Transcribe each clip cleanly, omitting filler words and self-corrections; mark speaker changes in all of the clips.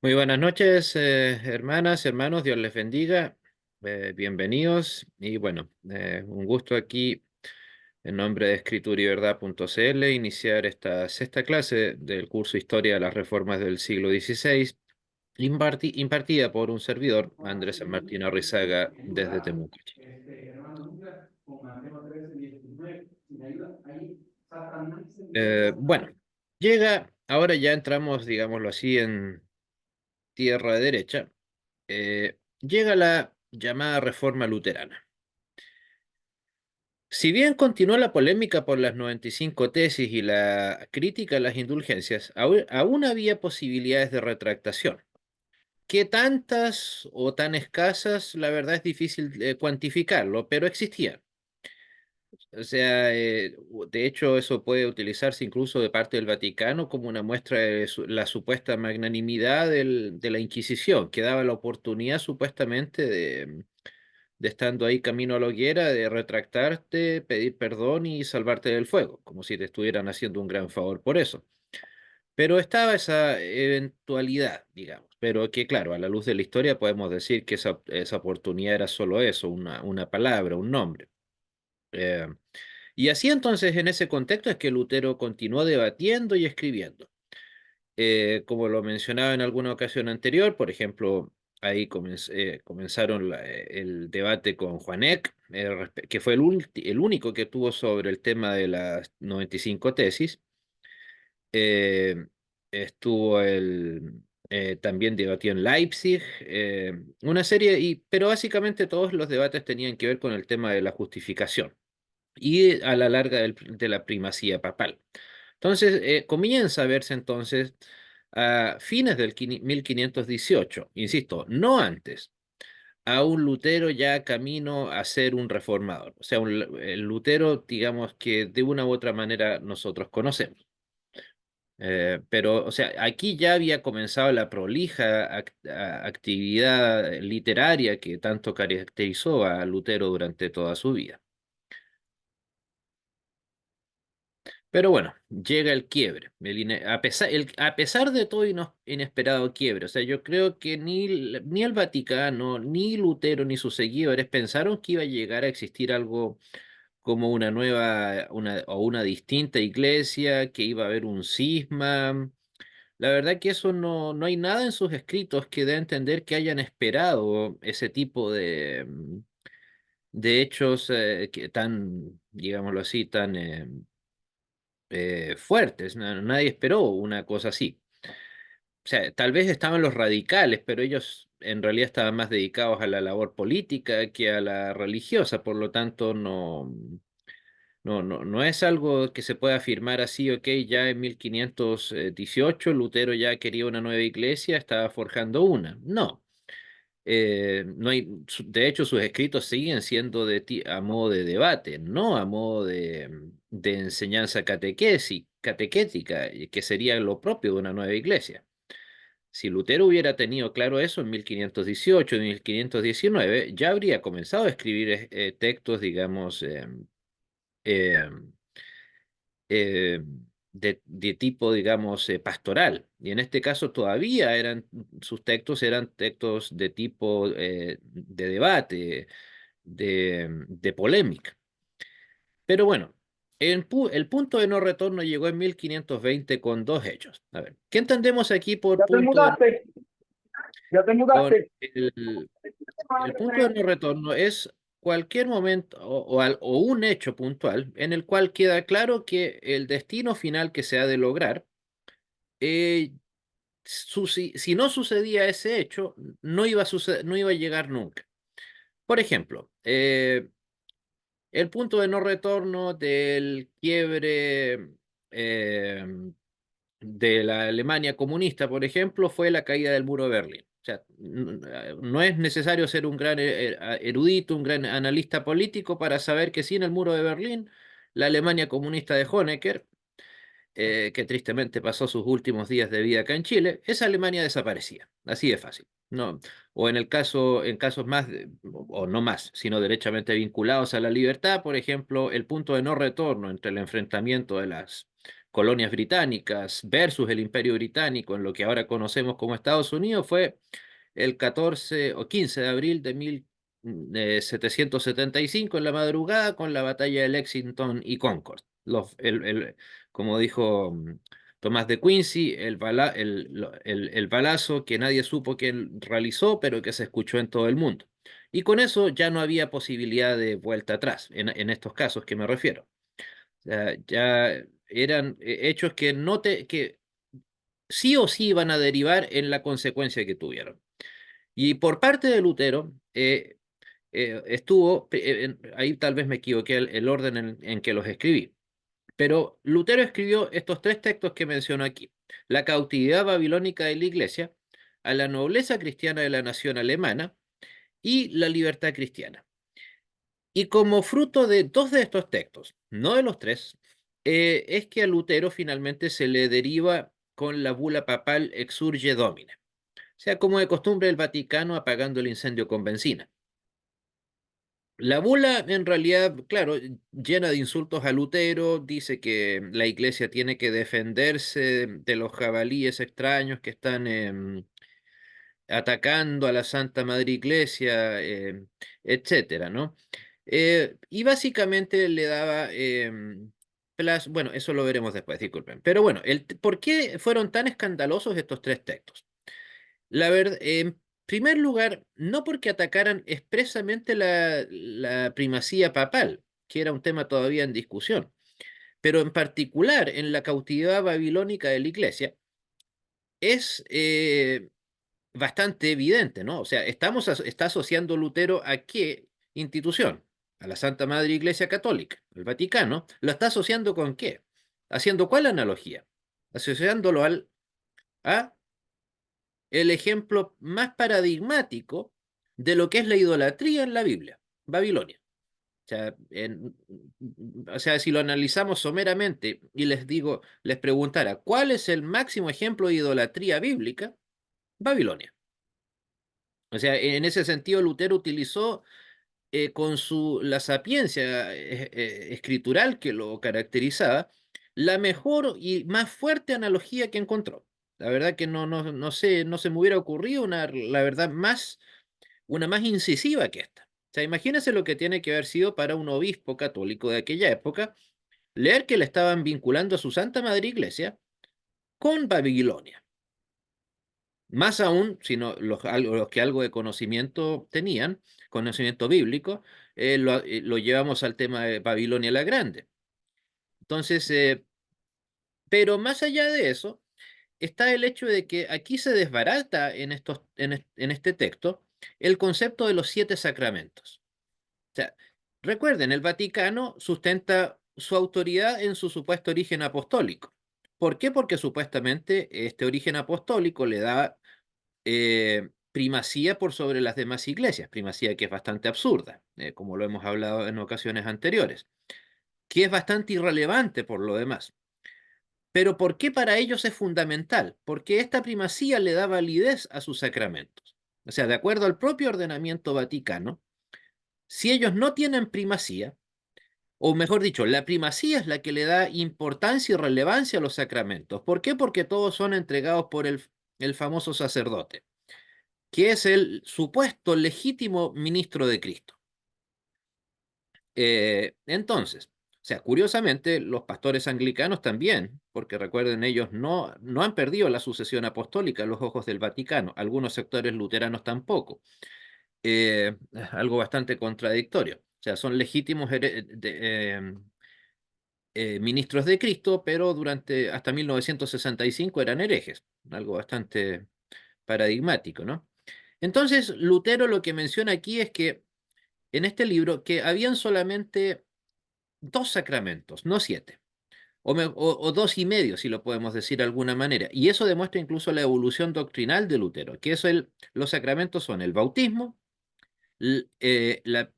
Speaker 1: Muy buenas noches, hermanas, hermanos, Dios les bendiga. Bienvenidos y bueno, un gusto aquí en nombre de escriturayverdad.cl iniciar esta sexta clase del curso Historia de las Reformas del siglo XVI, impartida por un servidor, Andrés San Martín Arrizaga, desde Temuco, Chile. Bueno, ahora ya entramos, digámoslo así, en tierra derecha. Llega la llamada Reforma Luterana. Si bien continuó la polémica por las 95 tesis y la crítica a las indulgencias, aún había posibilidades de retractación. ¿Qué tantas o tan escasas? La verdad es difícil cuantificarlo, pero existían. O sea, de hecho, eso puede utilizarse incluso de parte del Vaticano como una muestra de la supuesta magnanimidad de la Inquisición, que daba la oportunidad supuestamente de estando ahí camino a la hoguera, de retractarte, pedir perdón y salvarte del fuego, como si te estuvieran haciendo un gran favor por eso. Pero estaba esa eventualidad, digamos, pero que claro, a la luz de la historia podemos decir que esa oportunidad era solo eso, una palabra, un nombre. Eh, y así entonces, en ese contexto es que Lutero continuó debatiendo y escribiendo. Como lo mencionaba en alguna ocasión anterior, por ejemplo, ahí comenzaron el debate con Juan Eck, que fue el único que tuvo sobre el tema de las 95 tesis. Eh, estuvo también debatió en Leipzig, una serie, pero básicamente todos los debates tenían que ver con el tema de la justificación y a la larga de la primacía papal. Entonces, comienza a verse entonces a fines del 1518, insisto, no antes, a un Lutero ya camino a ser un reformador, o sea, el Lutero, digamos que de una u otra manera nosotros conocemos. Pero, o sea, aquí ya había comenzado la prolija actividad literaria que tanto caracterizó a Lutero durante toda su vida. Pero bueno, llega el quiebre, a pesar de todo inesperado quiebre. O sea, yo creo que ni el Vaticano, ni Lutero, ni sus seguidores pensaron que iba a llegar a existir algo como una nueva o una distinta iglesia, que iba a haber un cisma. La verdad que eso no hay nada en sus escritos que dé a entender que hayan esperado ese tipo de hechos que tan, digámoslo así, tan fuertes. Nadie esperó una cosa así. O sea, tal vez estaban los radicales, pero ellos en realidad estaban más dedicados a la labor política que a la religiosa, por lo tanto no es algo que se pueda afirmar así, ok, ya en 1518 Lutero ya quería una nueva iglesia, estaba forjando una. No. No hay, de hecho, sus escritos siguen siendo a modo de debate, no a modo de enseñanza catequética, que sería lo propio de una nueva iglesia. Si Lutero hubiera tenido claro eso en 1518, en 1519, ya habría comenzado a escribir textos, digamos, eh, eh, de tipo, digamos, pastoral. Y en este caso todavía sus textos eran textos de tipo de debate, de polémica. Pero bueno, el punto de no retorno llegó en 1520 con dos hechos. A ver, ¿qué entendemos aquí por
Speaker 2: Ya te
Speaker 1: punto de...
Speaker 2: mudaste, ya te
Speaker 1: Con
Speaker 2: mudaste.
Speaker 1: el punto de no retorno es cualquier momento o un hecho puntual en el cual queda claro que el destino final que se ha de lograr, eh, si no sucedía ese hecho, no iba a llegar nunca. Por ejemplo, el punto de no retorno del quiebre eh, de la Alemania comunista, por ejemplo, fue la caída del muro de Berlín. O sea, no es necesario ser un gran erudito, un gran analista político para saber que sin el muro de Berlín, la Alemania comunista de Honecker, que tristemente pasó sus últimos días de vida acá en Chile, esa Alemania desaparecía. Así de fácil. No, o en casos más, o no más, sino derechamente vinculados a la libertad, por ejemplo, el punto de no retorno entre el enfrentamiento de las colonias británicas versus el Imperio Británico en lo que ahora conocemos como Estados Unidos fue el 14 o 15 de abril de 1775 en la madrugada con la batalla de Lexington y Concord. Como dijo Tomás de Quincy, el balazo que nadie supo quién realizó, pero que se escuchó en todo el mundo. Y con eso ya no había posibilidad de vuelta atrás, en estos casos que me refiero. O sea, ya eran hechos que sí o sí iban a derivar en la consecuencia que tuvieron. Y por parte de Lutero, ahí tal vez me equivoqué el orden en que los escribí, pero Lutero escribió estos tres textos que menciono aquí: la cautividad babilónica de la Iglesia, a la nobleza cristiana de la nación alemana y la libertad cristiana. Y como fruto de dos de estos textos, no de los tres, es que a Lutero finalmente se le deriva con la bula papal Exsurge Domine, o sea, como de costumbre el Vaticano apagando el incendio con benzina. La bula, en realidad, claro, llena de insultos a Lutero, dice que la iglesia tiene que defenderse de los jabalíes extraños que están atacando a la Santa Madre Iglesia, etcétera, ¿no? Y básicamente le daba, bueno, eso lo veremos después, disculpen. Pero bueno, ¿por qué fueron tan escandalosos estos tres textos? La verdad, en primer lugar, no porque atacaran expresamente la primacía papal, que era un tema todavía en discusión, pero en particular en la cautividad babilónica de la iglesia, es bastante evidente, ¿no? O sea, está asociando Lutero a qué institución, a la Santa Madre Iglesia Católica, el Vaticano. ¿Lo está asociando con qué? ¿Haciendo cuál analogía? Asociándolo a el ejemplo más paradigmático de lo que es la idolatría en la Biblia, Babilonia. O sea, si lo analizamos someramente y les preguntara, ¿cuál es el máximo ejemplo de idolatría bíblica? Babilonia. O sea, en ese sentido, Lutero utilizó con la sapiencia escritural que lo caracterizaba, la mejor y más fuerte analogía que encontró. La verdad que no se me hubiera ocurrido la verdad, una más incisiva que esta. O sea, imagínense lo que tiene que haber sido para un obispo católico de aquella época leer que le estaban vinculando a su Santa Madre Iglesia con Babilonia. Más aún, sino los que algo de conocimiento tenían, conocimiento bíblico, lo llevamos al tema de Babilonia la Grande. Entonces, pero más allá de eso, está el hecho de que aquí se desbarata en este texto el concepto de los siete sacramentos. O sea, recuerden, el Vaticano sustenta su autoridad en su supuesto origen apostólico. ¿Por qué? Porque supuestamente este origen apostólico le da primacía por sobre las demás iglesias, primacía que es bastante absurda, como lo hemos hablado en ocasiones anteriores, que es bastante irrelevante por lo demás. Pero ¿por qué para ellos es fundamental? Porque esta primacía le da validez a sus sacramentos. O sea, de acuerdo al propio ordenamiento vaticano, si ellos no tienen primacía, o mejor dicho, la primacía es la que le da importancia y relevancia a los sacramentos. ¿Por qué? Porque todos son entregados por el famoso sacerdote, que es el supuesto legítimo ministro de Cristo. Entonces, o sea, curiosamente, los pastores anglicanos también, porque recuerden, ellos no han perdido la sucesión apostólica a los ojos del Vaticano, algunos sectores luteranos tampoco. Algo bastante contradictorio. O sea, son legítimos ministros de Cristo, pero hasta 1965 eran herejes, algo bastante paradigmático, ¿no? Entonces, Lutero lo que menciona aquí es que en este libro que habían solamente dos sacramentos, no siete, o dos y medio, si lo podemos decir de alguna manera. Y eso demuestra incluso la evolución doctrinal de Lutero, que los sacramentos son el bautismo, la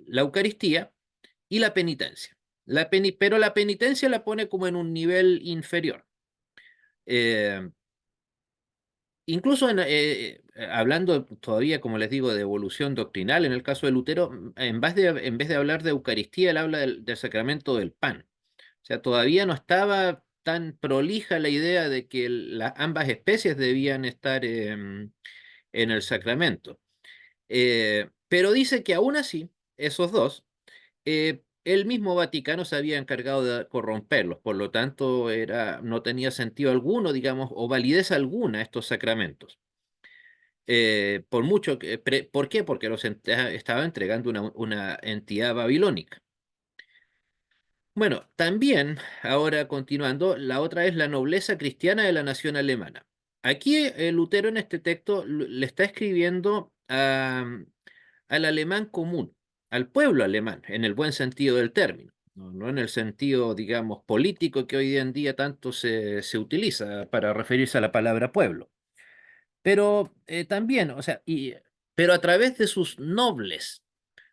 Speaker 1: Eucaristía y la penitencia. Pero la penitencia la pone como en un nivel inferior. Eh, Incluso hablando todavía, como les digo, de evolución doctrinal, en el caso de Lutero, en vez de hablar de Eucaristía, él habla del sacramento del pan. O sea, todavía no estaba tan prolija la idea de que ambas especies debían estar en el sacramento. Pero dice que aún así, esos dos, el mismo Vaticano se había encargado de corromperlos, por lo tanto no tenía sentido alguno, digamos, o validez alguna estos sacramentos. Por mucho ¿por qué? Porque estaba entregando una entidad babilónica. Bueno, también, ahora continuando, la otra es la nobleza cristiana de la nación alemana. Aquí Lutero en este texto le está escribiendo al alemán común, al pueblo alemán, en el buen sentido del término, no en el sentido, digamos, político que hoy en día tanto se utiliza para referirse a la palabra pueblo. Pero también, o sea, pero a través de sus nobles.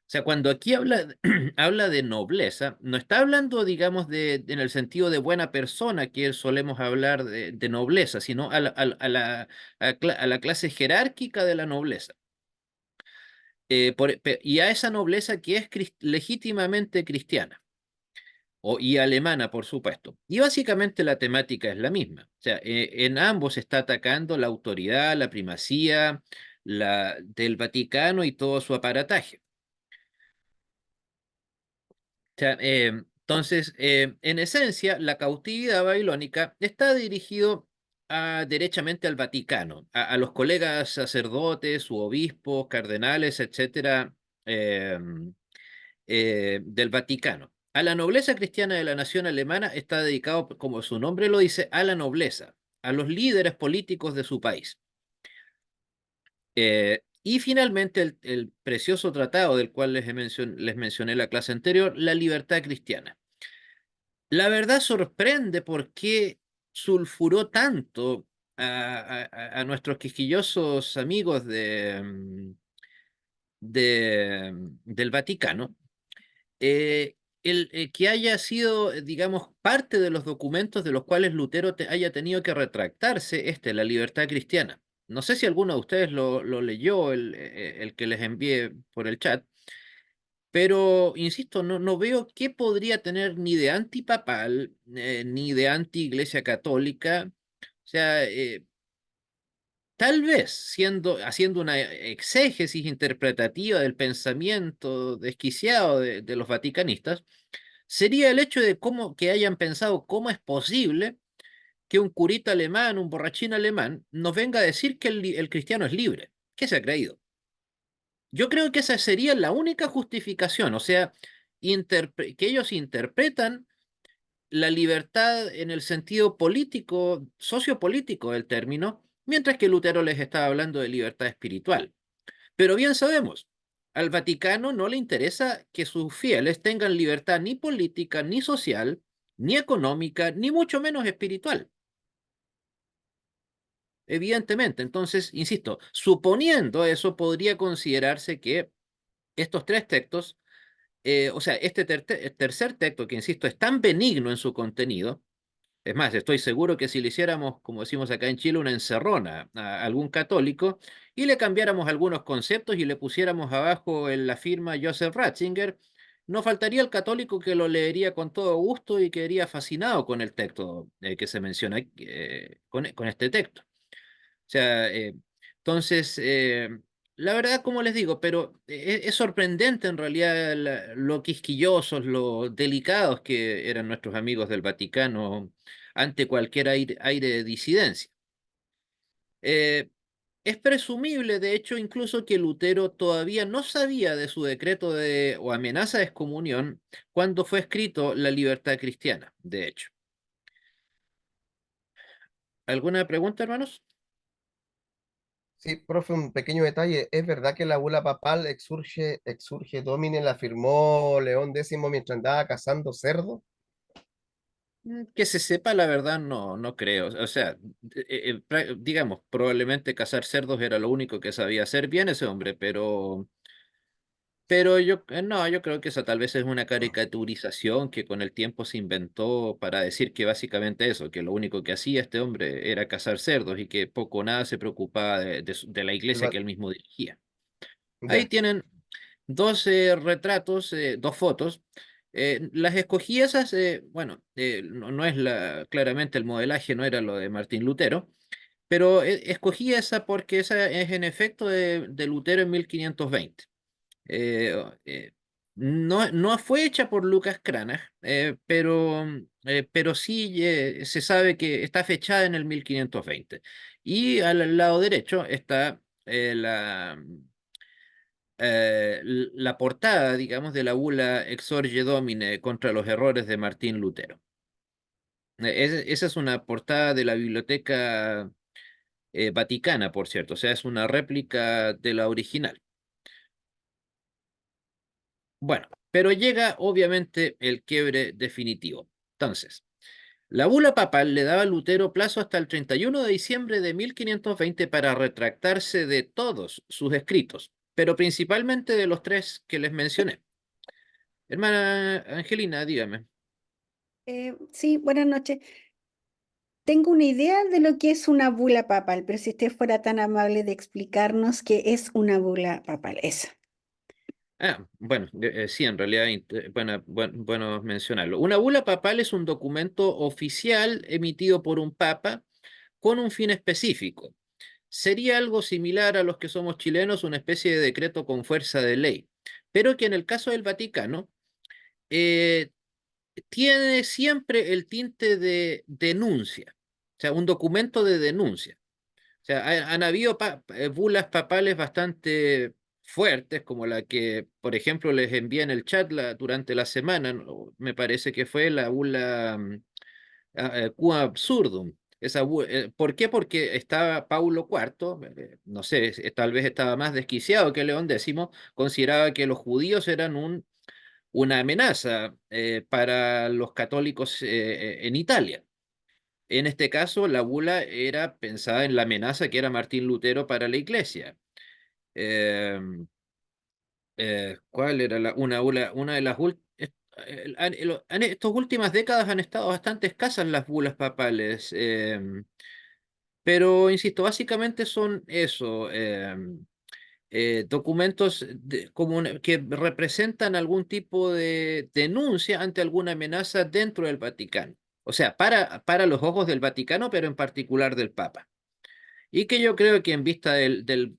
Speaker 1: O sea, cuando aquí habla de nobleza, no está hablando, digamos, en el sentido de buena persona que solemos hablar de nobleza, sino a la clase jerárquica de la nobleza. Y a esa nobleza que es legítimamente cristiana y alemana, por supuesto. Y básicamente la temática es la misma. O sea, en ambos está atacando la autoridad, la primacía del Vaticano y todo su aparataje. Sea, entonces, en esencia, la cautividad babilónica está dirigido derechamente al Vaticano, a los colegas sacerdotes u obispos, cardenales, etcétera, del Vaticano. A la nobleza cristiana de la nación alemana está dedicado, como su nombre lo dice, a la nobleza, a los líderes políticos de su país. Y finalmente, el precioso tratado del cual les mencioné la clase anterior, la libertad cristiana. La verdad sorprende por qué sulfuró tanto a nuestros quisquillosos amigos del Vaticano, que haya sido, digamos, parte de los documentos de los cuales Lutero haya tenido que retractarse, la libertad cristiana. No sé si alguno de ustedes lo leyó, el que les envié por el chat. Pero, insisto, no veo qué podría tener ni de antipapal, ni de anti-iglesia católica. O sea, tal vez haciendo una exégesis interpretativa del pensamiento desquiciado de los vaticanistas, sería el hecho de que hayan pensado cómo es posible que un curita alemán, un borrachín alemán, nos venga a decir que el cristiano es libre. ¿Qué se ha creído? Yo creo que esa sería la única justificación, o sea, que ellos interpretan la libertad en el sentido político, sociopolítico del término, mientras que Lutero les estaba hablando de libertad espiritual. Pero bien sabemos, al Vaticano no le interesa que sus fieles tengan libertad ni política, ni social, ni económica, ni mucho menos espiritual. Evidentemente, entonces, insisto, suponiendo eso, podría considerarse que estos tres textos, o sea, tercer texto, que insisto, es tan benigno en su contenido, es más, estoy seguro que si le hiciéramos, como decimos acá en Chile, una encerrona a algún católico y le cambiáramos algunos conceptos y le pusiéramos abajo en la firma Joseph Ratzinger, no faltaría el católico que lo leería con todo gusto y quedaría fascinado con el texto que se menciona, con este texto. O sea, entonces, la verdad, como les digo, pero es sorprendente en realidad lo quisquillosos, lo delicados que eran nuestros amigos del Vaticano ante cualquier aire de disidencia. Eh, es presumible, de hecho, incluso que Lutero todavía no sabía de su decreto o amenaza de excomunión cuando fue escrito La Libertad Cristiana, de hecho. ¿Alguna pregunta, hermanos?
Speaker 2: Sí, profe, un pequeño detalle. ¿Es verdad que la bula papal Exurge Domine la firmó León X mientras andaba cazando cerdo?
Speaker 1: Que se sepa, la verdad, no creo. O sea, digamos, probablemente cazar cerdos era lo único que sabía hacer bien ese hombre, pero no, yo creo que esa tal vez es una caricaturización que con el tiempo se inventó para decir que básicamente eso, que lo único que hacía este hombre era cazar cerdos y que poco o nada se preocupaba de la
Speaker 2: El
Speaker 1: iglesia
Speaker 2: va-
Speaker 1: que él mismo dirigía. Ahí
Speaker 2: Ya.
Speaker 1: tienen dos retratos, dos fotos. Las escogí esas, bueno, no es claramente el modelaje, no era lo de Martín Lutero, pero escogí esa porque esa es en efecto de Lutero en 1520. Eh, eh, no fue hecha por Lucas Cranach, pero sí se sabe que está fechada en el 1520. Y al lado derecho está la portada, digamos, de la bula Exorge Domine contra los errores de Martín Lutero. Esa es una portada de la Biblioteca Vaticana, por cierto, o sea, es una réplica de la original. Bueno, pero llega obviamente el quiebre definitivo. Entonces, la bula papal le daba a Lutero plazo hasta el 31 de diciembre de 1520 para retractarse de todos sus escritos, pero principalmente de los tres que les mencioné. Hermana Angelina, dígame.
Speaker 3: Sí, buenas noches. Tengo una idea de lo que es una bula papal, pero si usted fuera tan amable de explicarnos qué es una bula papal, eso.
Speaker 1: Bueno, sí, en realidad, bueno mencionarlo. Una bula papal es un documento oficial emitido por un papa con un fin específico. Sería algo similar a los que somos chilenos, una especie de decreto con fuerza de ley, pero que en el caso del Vaticano eh, tiene siempre el tinte de denuncia, o sea, un documento de denuncia. O sea, han habido bulas papales bastante fuertes, como la que, por ejemplo, les envié en el chat durante la semana, ¿no? Me parece que fue la bula Qua Absurdum. ¿Por qué? Porque estaba Paulo IV, no sé, tal vez estaba más desquiciado que León X, consideraba que los judíos eran una amenaza para los católicos en Italia. En este caso, la bula era pensada en la amenaza que era Martín Lutero para la iglesia. Eh, ¿Cuál era una bula? Una de las en estas últimas décadas han estado bastante escasas las bulas papales, pero insisto, básicamente son eso, documentos que representan algún tipo de denuncia ante alguna amenaza dentro del Vaticano. O sea, para los ojos del Vaticano, pero en particular del Papa. Y que yo creo que en vista del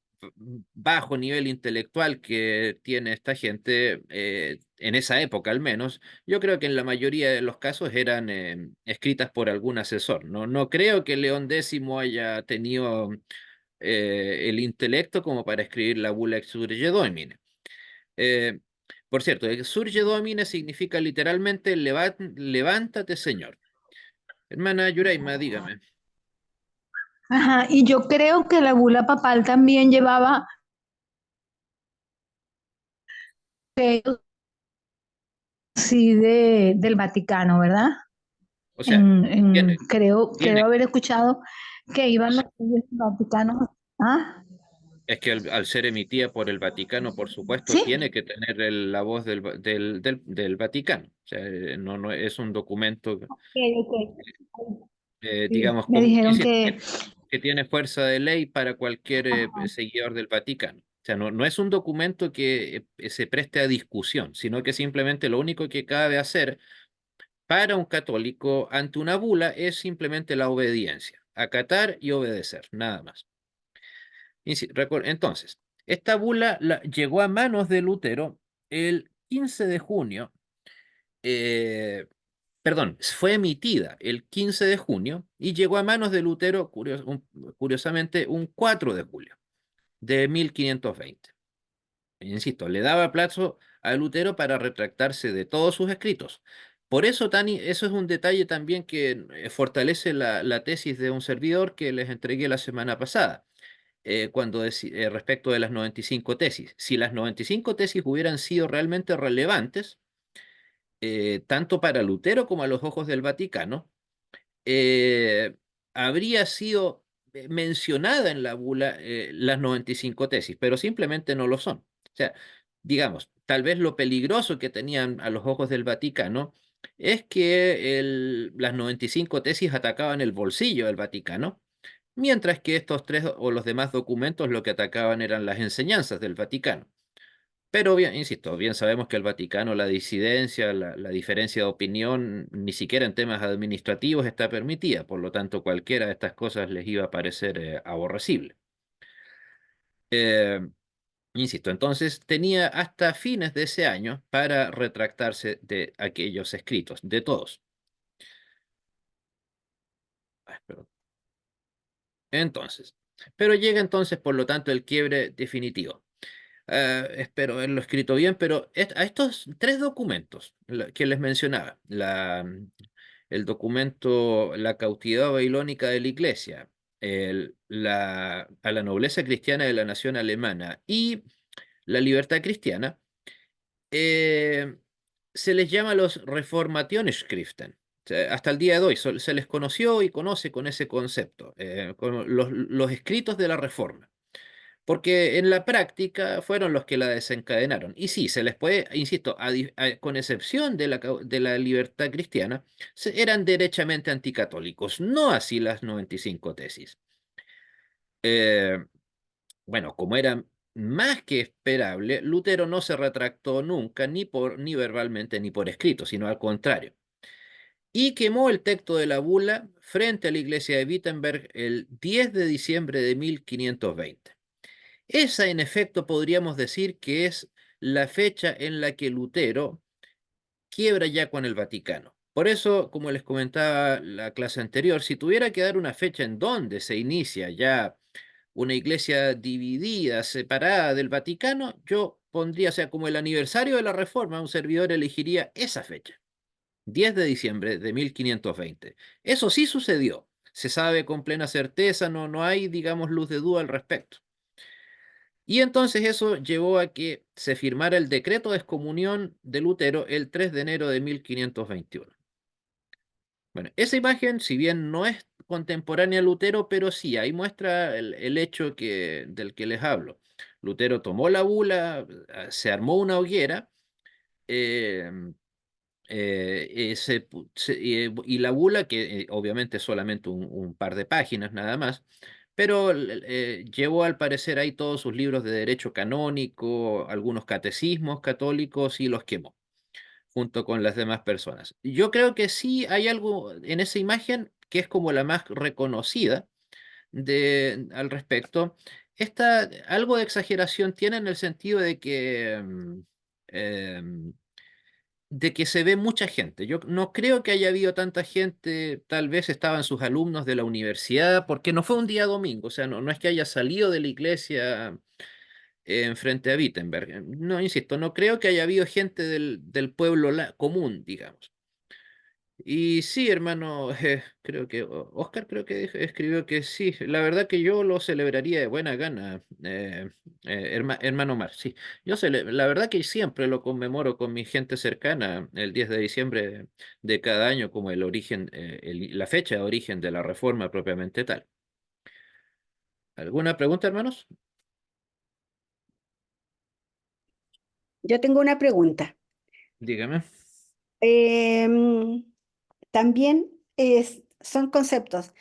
Speaker 1: bajo nivel intelectual que tiene esta gente, en esa época al menos, yo creo que en la mayoría de los casos eran escritas por algún asesor. No creo que León X haya tenido el intelecto como para escribir la bula Exsurge Domine. Eh, por cierto, Exsurge Domine significa literalmente levántate, Señor. Hermana Yuraima, dígame.
Speaker 4: Ajá, y yo creo que la bula papal también llevaba sellos sí del Vaticano, ¿verdad?
Speaker 1: O sea, tiene,
Speaker 4: Creo
Speaker 1: tiene,
Speaker 4: haber escuchado que iban los sellos del Vaticano. ¿Ah?
Speaker 1: es que al ser emitida por el Vaticano, por supuesto,
Speaker 4: ¿Sí?
Speaker 1: tiene que tener la voz del Vaticano. O sea, no es un documento,
Speaker 4: Ok, ok. Sí,
Speaker 1: digamos,
Speaker 4: me
Speaker 1: como,
Speaker 4: dijeron
Speaker 1: insisto,
Speaker 4: que
Speaker 1: que tiene fuerza de ley para cualquier seguidor del Vaticano. O sea, no es un documento que se preste a discusión, sino que simplemente lo único que cabe hacer para un católico ante una bula es simplemente la obediencia, acatar y obedecer, nada más. Entonces, esta bula llegó a manos de Lutero el 15 de junio, eh, perdón, fue emitida el 15 de junio y llegó a manos de Lutero, curiosamente, un 4 de julio de 1520. Insisto, le daba plazo a Lutero para retractarse de todos sus escritos. Por eso, eso es un detalle también que fortalece la tesis de un servidor que les entregué la semana pasada respecto de las 95 tesis. Si las 95 tesis hubieran sido realmente relevantes, tanto para Lutero como a los ojos del Vaticano, eh, habría sido mencionada en la bula las 95 tesis, pero simplemente no lo son. O sea, digamos, tal vez lo peligroso que tenían a los ojos del Vaticano es que las 95 tesis atacaban el bolsillo del Vaticano, mientras que estos tres o los demás documentos lo que atacaban eran las enseñanzas del Vaticano. Pero bien, insisto, bien sabemos que el Vaticano, la disidencia, la diferencia de opinión, ni siquiera en temas administrativos está permitida, por lo tanto cualquiera de estas cosas les iba a parecer aborrecible. Eh, Insisto, entonces tenía hasta fines de ese año para retractarse de aquellos escritos, de todos. Ay, perdón. Entonces, pero llega entonces, por lo tanto, el quiebre definitivo. Espero haberlo escrito bien, pero a estos tres documentos que les mencionaba, el documento La cautividad babilónica de la Iglesia, a la nobleza cristiana de la nación alemana y la libertad cristiana, eh, se les llama los Reformationschriften. O sea, hasta el día de hoy se les conoció y conoce con ese concepto, con los escritos de la Reforma, porque en la práctica fueron los que la desencadenaron. Y sí, se les puede, insisto, con excepción de la libertad cristiana, eran derechamente anticatólicos, no así las 95 tesis. Eh, bueno, como era más que esperable, Lutero no se retractó nunca, ni verbalmente ni por escrito, sino al contrario. Y quemó el texto de la bula frente a la iglesia de Wittenberg el 10 de diciembre de 1520. Esa, en efecto, podríamos decir que es la fecha en la que Lutero quiebra ya con el Vaticano. Por eso, como les comentaba la clase anterior, si tuviera que dar una fecha en donde se inicia ya una iglesia dividida, separada del Vaticano, yo pondría, o sea, como el aniversario de la Reforma, un servidor elegiría esa fecha, 10 de diciembre de 1520. Eso sí sucedió, se sabe con plena certeza, no hay, digamos, luz de duda al respecto. Y entonces eso llevó a que se firmara el decreto de excomunión de Lutero el 3 de enero de 1521. Bueno, esa imagen, si bien no es contemporánea a Lutero, pero sí, ahí muestra el hecho del que les hablo. Lutero tomó la bula, se armó una hoguera, eh, y la bula, que obviamente es solamente un par de páginas nada más, pero llevó al parecer ahí todos sus libros de derecho canónico, algunos catecismos católicos y los quemó junto con las demás personas. Yo creo que sí hay algo en esa imagen que es como la más reconocida al respecto. Algo de exageración tiene en el sentido em, de que se ve mucha gente. Yo no creo que haya habido tanta gente, tal vez estaban sus alumnos de la universidad, porque no fue un día domingo, o sea, no es que haya salido de la iglesia en frente a Wittenberg. No, insisto, no creo que haya habido gente del pueblo común, digamos. Y sí, hermano, creo que Oscar creo que escribió que sí. La verdad que yo lo celebraría de buena gana, hermano Mar. Sí, la verdad que siempre lo conmemoro con mi gente cercana el 10 de diciembre de cada año como el origen, la fecha de origen de la reforma propiamente tal. ¿Alguna pregunta, hermanos?
Speaker 3: Yo tengo una pregunta.
Speaker 1: Dígame.
Speaker 3: Em, También son conceptos.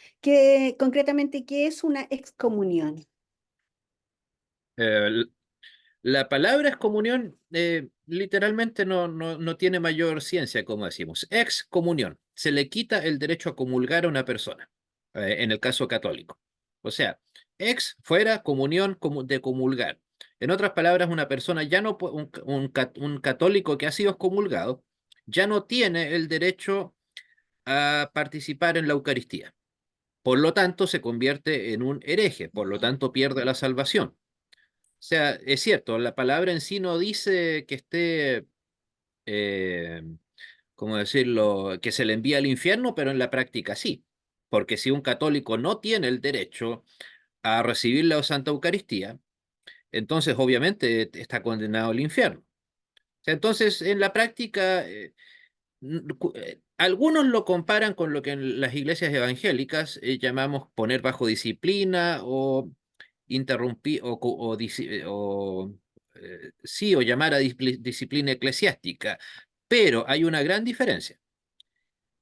Speaker 3: Concretamente, ¿qué es una excomunión?
Speaker 1: Eh, La palabra excomunión literalmente no tiene mayor ciencia, como decimos. Excomunión. Se le quita el derecho a comulgar a una persona, en el caso católico. O sea, ex fuera, comunión de comulgar. En otras palabras, una persona ya no, un católico que ha sido excomulgado, ya no tiene el derecho a participar en la Eucaristía. Por lo tanto, se convierte en un hereje, por lo tanto, pierde la salvación. O sea, es cierto, la palabra en sí no dice que esté, eh, ¿cómo decirlo?, que se le envía al infierno, pero en la práctica sí. Porque si un católico no tiene el derecho a recibir la Santa Eucaristía, entonces obviamente está condenado al infierno. O sea, entonces, en la práctica, algunos lo comparan con lo que en las iglesias evangélicas llamamos poner bajo disciplina o interrumpir sí, o llamar a disciplina eclesiástica, pero hay una gran diferencia.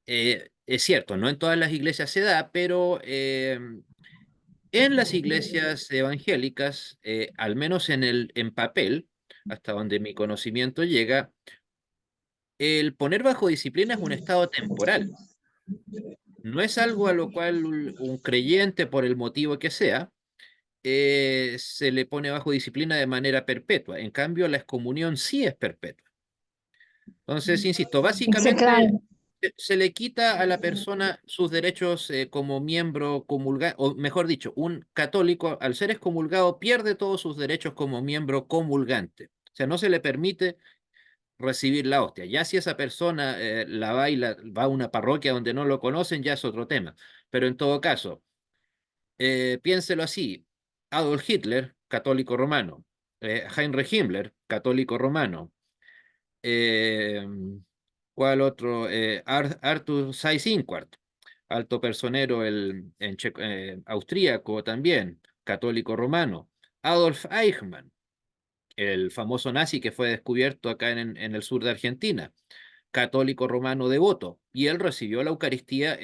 Speaker 1: Es cierto, no en todas las iglesias se da, pero en las iglesias evangélicas, al menos en papel, hasta donde mi conocimiento llega, el poner bajo disciplina es un estado temporal. No es algo a lo cual un creyente, por el motivo que sea, se le pone bajo disciplina de manera perpetua. En cambio, la excomunión sí es perpetua. Entonces, insisto,
Speaker 4: Sí,
Speaker 1: básicamente
Speaker 4: claro.
Speaker 1: se le quita a la persona sus derechos como miembro comulgado, o mejor dicho, un católico, al ser excomulgado, pierde todos sus derechos como miembro comulgante. O sea, no se le permite recibir la hostia. Ya si esa persona la va y va a una parroquia donde no lo conocen, ya es otro tema. Pero en todo caso, piénselo así: Adolf Hitler, católico romano; Heinrich Himmler, católico romano; eh, ¿cuál otro? Arthur Seyß-Inquart, alto personero austríaco también, católico romano; Adolf Eichmann, el famoso nazi que fue descubierto acá en el sur de Argentina, católico romano devoto, y él recibió la Eucaristía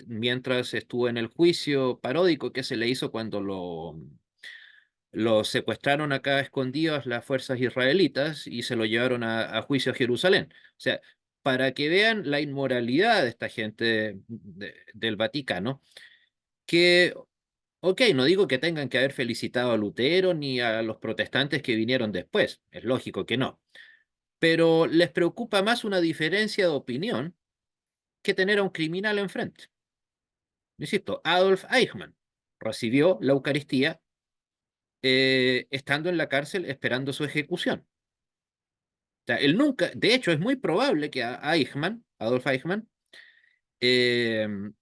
Speaker 1: mientras estuvo en el juicio paródico que se le hizo cuando lo secuestraron acá escondidos las fuerzas israelitas y se lo llevaron a juicio a Jerusalén. O sea, para que vean la inmoralidad de esta gente del Vaticano, que, ok, no digo que tengan que haber felicitado a Lutero ni a los protestantes que vinieron después, es lógico que no, pero les preocupa más una diferencia de opinión que tener a un criminal enfrente. Insisto, Adolf Eichmann recibió la Eucaristía estando en la cárcel esperando su ejecución. O sea, él nunca, de hecho, es muy probable que Adolf Eichmann,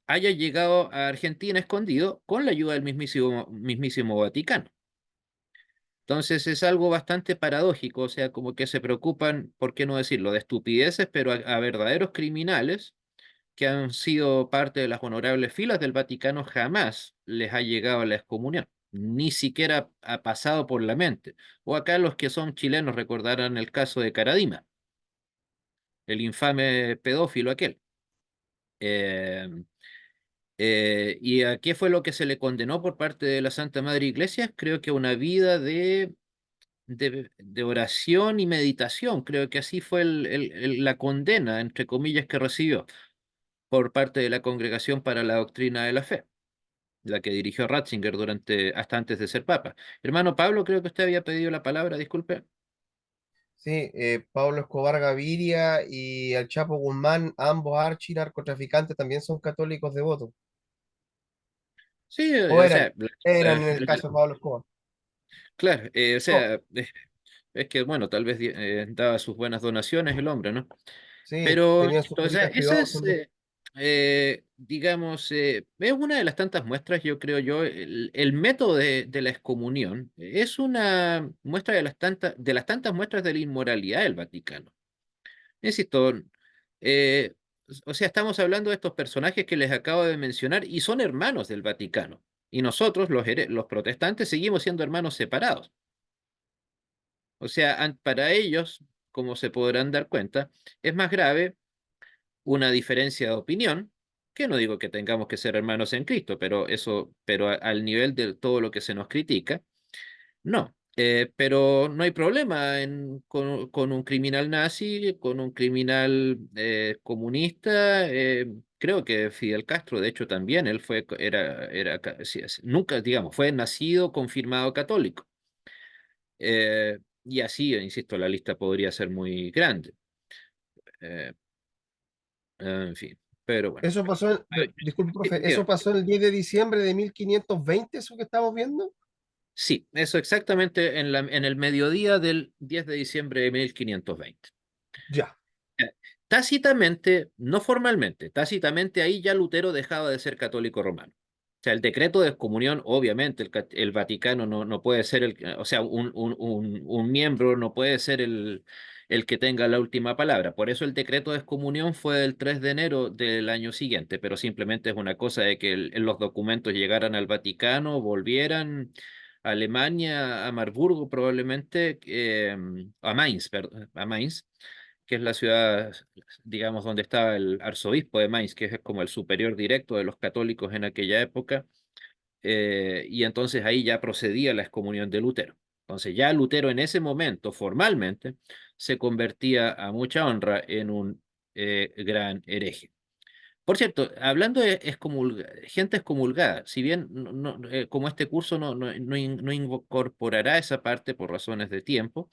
Speaker 1: haya llegado a Argentina escondido con la ayuda del mismísimo Vaticano. Entonces es algo bastante paradójico, o sea, como que se preocupan, por qué no decirlo, de estupideces, pero a verdaderos criminales que han sido parte de las honorables filas del Vaticano jamás les ha llegado la excomunión, ni siquiera ha pasado por la mente. O acá los que son chilenos recordarán el caso de Caradima, el infame pedófilo aquel. Eh, ¿Y a qué fue lo que se le condenó por parte de la Santa Madre Iglesia? Creo que una vida de oración y meditación. Creo que así fue la condena, entre comillas, que recibió por parte de la Congregación para la Doctrina de la Fe, la que dirigió Ratzinger hasta antes de ser papa. Hermano Pablo, creo que usted había pedido la palabra, disculpe.
Speaker 2: Sí, Pablo Escobar Gaviria y el Chapo Guzmán, ambos narcotraficantes, también son católicos devotos.
Speaker 1: Sí,
Speaker 2: O
Speaker 1: o
Speaker 2: eran,
Speaker 1: sea,
Speaker 2: eran en el caso de Pablo Escobar.
Speaker 1: claro, o
Speaker 2: No,
Speaker 1: sea, es que, bueno, tal vez daba sus buenas donaciones el hombre, ¿no?
Speaker 2: sí,
Speaker 1: Pero,
Speaker 2: tenían sus
Speaker 1: o sea,
Speaker 2: curitas
Speaker 1: esa
Speaker 2: privados
Speaker 1: es,
Speaker 2: también.
Speaker 1: digamos, es una de las tantas muestras, yo creo yo, el método de la excomunión es una muestra de las tantas muestras de la inmoralidad del Vaticano. Insisto, eh, o sea, estamos hablando de estos personajes que les acabo de mencionar y son hermanos del Vaticano. Y nosotros, los protestantes, seguimos siendo hermanos separados. O sea, para ellos, como se podrán dar cuenta, es más grave una diferencia de opinión, que no digo que tengamos que ser hermanos en Cristo, pero eso, pero al nivel de todo lo que se nos critica, no. Pero no hay problema con un criminal nazi, con un criminal comunista. Creo que Fidel Castro, de hecho, también él nunca, digamos, fue nacido confirmado católico. Y así, insisto, la lista podría ser muy grande. Eh, en fin, pero bueno.
Speaker 2: Eso pasó, disculpe, profe, eso pasó el 10 de diciembre de 1520, eso que estamos viendo.
Speaker 1: Sí, eso exactamente en el mediodía del 10 de diciembre de 1520.
Speaker 2: Ya.
Speaker 1: Tácitamente, no formalmente, tácitamente ahí ya Lutero dejaba de ser católico romano. O sea, el decreto de excomunión, obviamente, el Vaticano no puede ser o sea, un miembro no puede ser el que tenga la última palabra. Por eso el decreto de excomunión fue el 3 de enero del año siguiente, pero simplemente es una cosa de que los documentos llegaran al Vaticano, volvieran a Alemania, a Marburgo probablemente, a Mainz, perdón, a Mainz, que es la ciudad, digamos, donde estaba el arzobispo de Mainz, que es como el superior directo de los católicos en aquella época, y entonces ahí ya procedía la excomunión de Lutero. Entonces ya Lutero en ese momento, formalmente, se convertía a mucha honra en un gran hereje. Por cierto, hablando de gente excomulgada, si bien como este curso no incorporará esa parte por razones de tiempo,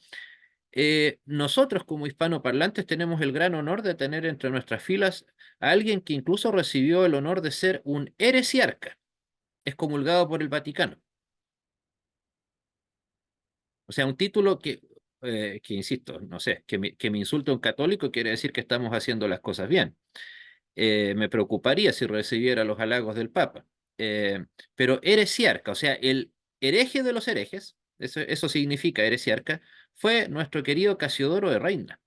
Speaker 1: nosotros como hispanoparlantes tenemos el gran honor de tener entre nuestras filas a alguien que incluso recibió el honor de ser un heresiarca, excomulgado por el Vaticano. O sea, un título que insisto, no sé, que me insulte un católico quiere decir que estamos haciendo las cosas bien. Me preocuparía si recibiera los halagos del Papa. Pero heresiarca, o sea, el hereje de los herejes, eso significa heresiarca, fue nuestro querido Casiodoro de Reina.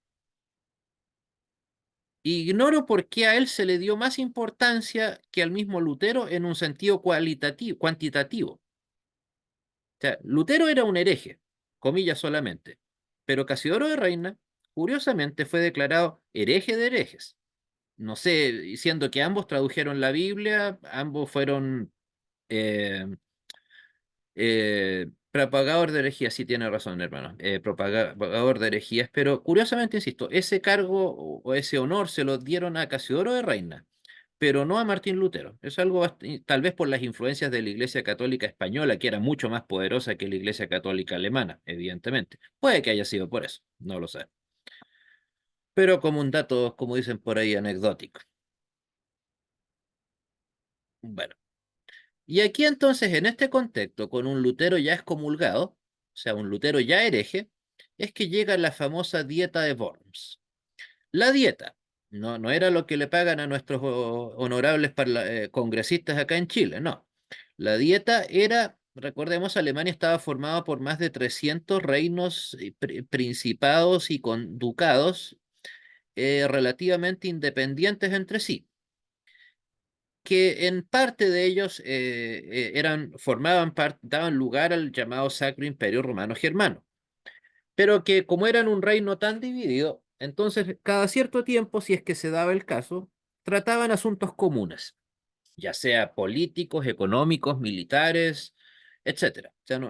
Speaker 1: Ignoro por qué a él se le dio más importancia que al mismo Lutero en un sentido cuantitativo. O sea, Lutero era un hereje, comillas solamente, pero Casiodoro de Reina, curiosamente, fue declarado hereje de herejes. No sé, diciendo que ambos tradujeron la Biblia, ambos fueron propagador de herejías, sí tiene razón, hermano, propagador de herejías, pero curiosamente, insisto, ese cargo o ese honor se lo dieron a Casiodoro de Reina, pero no a Martín Lutero. Es algo tal vez por las influencias de la Iglesia Católica Española, que era mucho más poderosa que la Iglesia Católica Alemana, evidentemente. Puede que haya sido por eso, no lo sé. Pero como un dato, como dicen por ahí, anecdótico. Bueno. Y aquí entonces, en este contexto, con un Lutero ya excomulgado, o sea, un Lutero ya hereje, es que llega la famosa dieta de Worms. La dieta no era lo que le pagan a nuestros honorables congresistas acá en Chile, no. La dieta era, recordemos, Alemania estaba formada por más de 300 reinos, principados y ducados relativamente independientes entre sí, que en parte de ellos daban lugar al llamado Sacro Imperio Romano Germano, pero que como eran un reino tan dividido, entonces cada cierto tiempo, si es que se daba el caso, trataban asuntos comunes, ya sea políticos, económicos, militares, etcétera. O sea,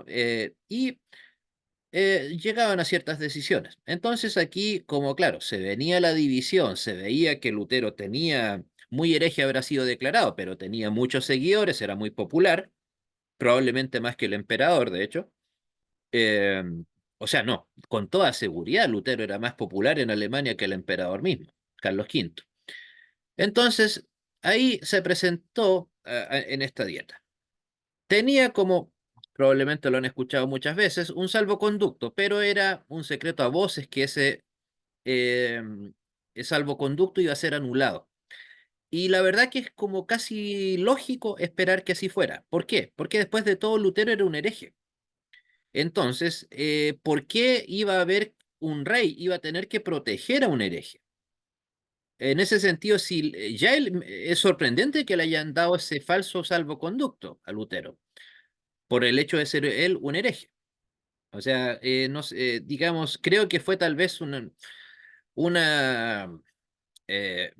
Speaker 1: llegaban a ciertas decisiones. Entonces aquí, como claro, se venía la división, se veía que Lutero tenía, muy hereje habrá sido declarado, pero tenía muchos seguidores, era muy popular, probablemente más que el emperador, de hecho. Eh, o sea, no, con toda seguridad Lutero era más popular en Alemania que el emperador mismo, Carlos V. Entonces, ahí se presentó en esta dieta. Tenía como, probablemente lo han escuchado muchas veces, un salvoconducto, pero era un secreto a voces que eh, ese salvoconducto iba a ser anulado. Y la verdad que es como casi lógico esperar que así fuera. ¿Por qué? Porque después de todo Lutero era un hereje. Entonces, ¿por qué iba a haber un rey? Iba a tener que proteger a un hereje. En ese sentido, si es sorprendente que le hayan dado ese falso salvoconducto a Lutero por el hecho de ser él un hereje. O sea, no sé, digamos, creo que fue tal vez una, eh,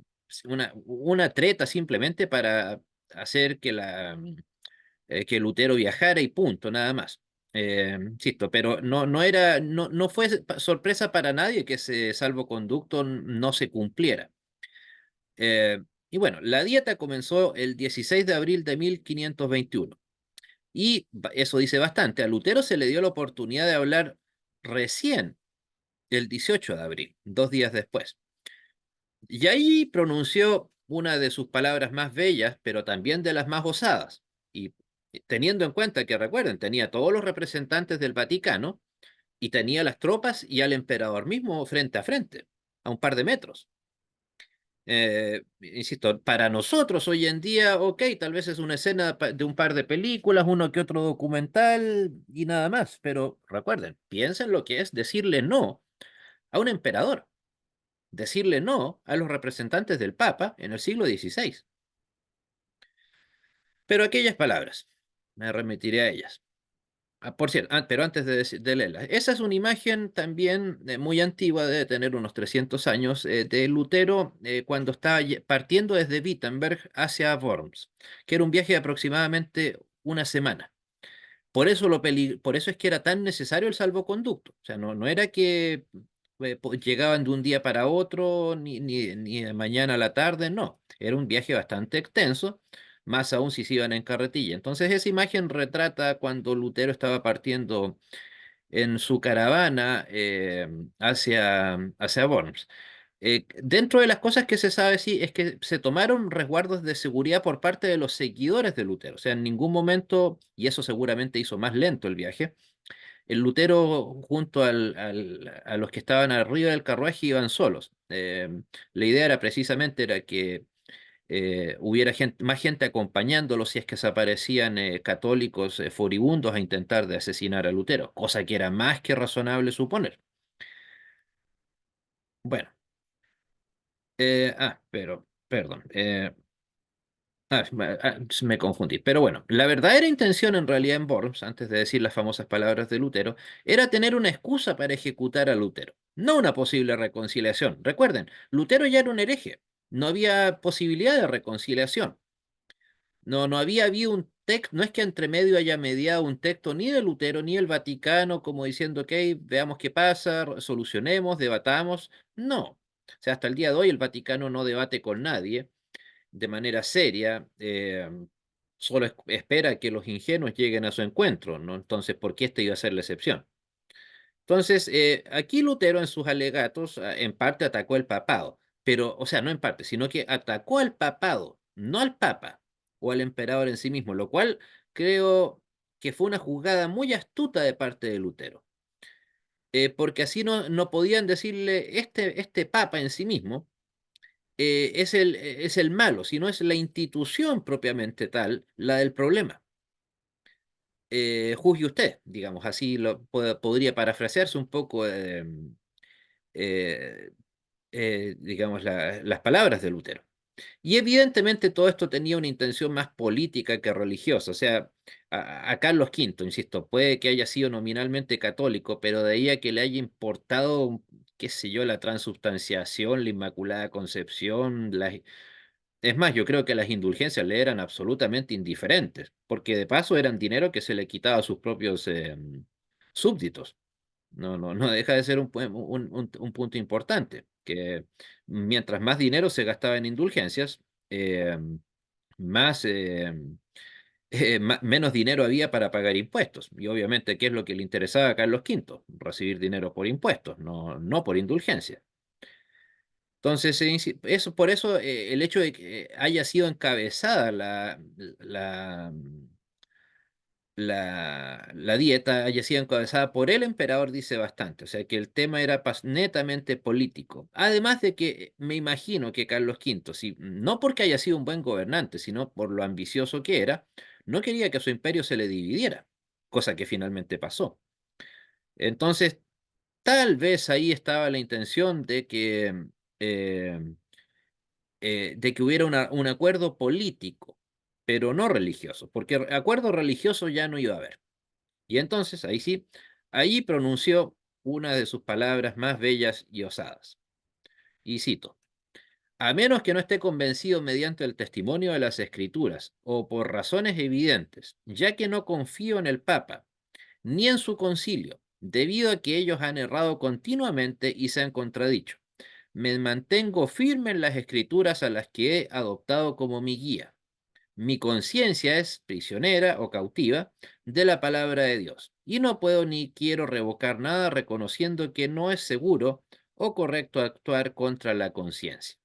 Speaker 1: una treta simplemente para hacer que Lutero viajara y punto, nada más. Insisto, pero no fue sorpresa para nadie que ese salvoconducto no se cumpliera. Y bueno, la dieta comenzó el 16 de abril de 1521. Y eso dice bastante. A Lutero se le dio la oportunidad de hablar recién el 18 de abril, 2 días después. Y ahí pronunció una de sus palabras más bellas, pero también de las más osadas. Y teniendo en cuenta que, recuerden, tenía todos los representantes del Vaticano y tenía las tropas y al emperador mismo frente a frente, a un par de metros. Insisto, para nosotros hoy en día, ok, tal vez es una escena de un par de películas, uno que otro documental y nada más, pero recuerden, piensen lo que es decirle no a un emperador, decirle no a los representantes del Papa en el siglo XVI. Pero aquellas palabras, me remitiré a ellas. Por cierto, pero antes de leerla, esa es una imagen también muy antigua, debe tener unos 300 años, de Lutero cuando estaba partiendo desde Wittenberg hacia Worms, que era un viaje de aproximadamente una semana. Por eso, por eso es que era tan necesario el salvoconducto. O sea, no era que llegaban de un día para otro, ni de mañana a la tarde, no. Era un viaje bastante extenso, más aún si se iban en carretilla. Entonces esa imagen retrata cuando Lutero estaba partiendo en su caravana hacia Worms. Dentro de las cosas que se sabe, sí, es que se tomaron resguardos de seguridad por parte de los seguidores de Lutero. O sea, en ningún momento, y eso seguramente hizo más lento el viaje, el Lutero junto a los que estaban arriba del carruaje iban solos. La idea era precisamente era que hubiera más gente acompañándolo si es que se aparecían católicos furibundos a intentar de asesinar a Lutero, cosa que era más que razonable suponer. Bueno, perdón. Me confundí. Pero bueno, la verdadera intención en realidad en Worms, antes de decir las famosas palabras de Lutero, era tener una excusa para ejecutar a Lutero, no una posible reconciliación. Recuerden, Lutero ya era un hereje, no había posibilidad de reconciliación. No había habido un texto, no es que entre medio haya mediado un texto ni de Lutero ni el Vaticano como diciendo, ok, veamos qué pasa, solucionemos, debatamos. No. O sea, hasta el día de hoy el Vaticano no debate con nadie de manera seria, solo espera que los ingenuos lleguen a su encuentro, ¿no? Entonces, ¿por qué esta iba a ser la excepción? Entonces, aquí Lutero en sus alegatos en parte atacó el papado, pero, o sea, no en parte, sino que atacó al papado, no al papa o al emperador en sí mismo, lo cual creo que fue una jugada muy astuta de parte de Lutero, porque así no podían decirle este papa en sí mismo es el malo, sino es la institución propiamente tal la del problema. Juzgue usted, digamos, así podría parafrasearse un poco, eh, digamos, las palabras de Lutero. Y evidentemente todo esto tenía una intención más política que religiosa. O sea, a Carlos V, insisto, puede que haya sido nominalmente católico, pero de ahí a que le haya importado, qué sé yo, la transubstanciación, la Inmaculada Concepción, es más, yo creo que las indulgencias le eran absolutamente indiferentes, porque de paso eran dinero que se le quitaba a sus propios súbditos. No deja de ser un punto importante, que mientras más dinero se gastaba en indulgencias, eh, más, menos dinero había para pagar impuestos. Y obviamente, ¿qué es lo que le interesaba a Carlos V? Recibir dinero por impuestos, no por indulgencia. Entonces, por eso el hecho de que haya sido encabezada la, la dieta haya sido encabezada por el emperador dice bastante, o sea que el tema era netamente político. Además de que me imagino que Carlos V, no porque haya sido un buen gobernante, sino por lo ambicioso que era, no quería que su imperio se le dividiera, cosa que finalmente pasó. Entonces, tal vez ahí estaba la intención eh, de que hubiera un acuerdo político, pero no religioso, porque acuerdo religioso ya no iba a haber. Y entonces, ahí sí, ahí pronunció una de sus palabras más bellas y osadas. Y cito, a menos que no esté convencido mediante el testimonio de las Escrituras o por razones evidentes, ya que no confío en el Papa ni en su concilio, debido a que ellos han errado continuamente y se han contradicho. Me mantengo firme en las Escrituras a las que he adoptado como mi guía. Mi conciencia es prisionera o cautiva de la palabra de Dios y no puedo ni quiero revocar nada reconociendo que no es seguro o correcto actuar contra la conciencia.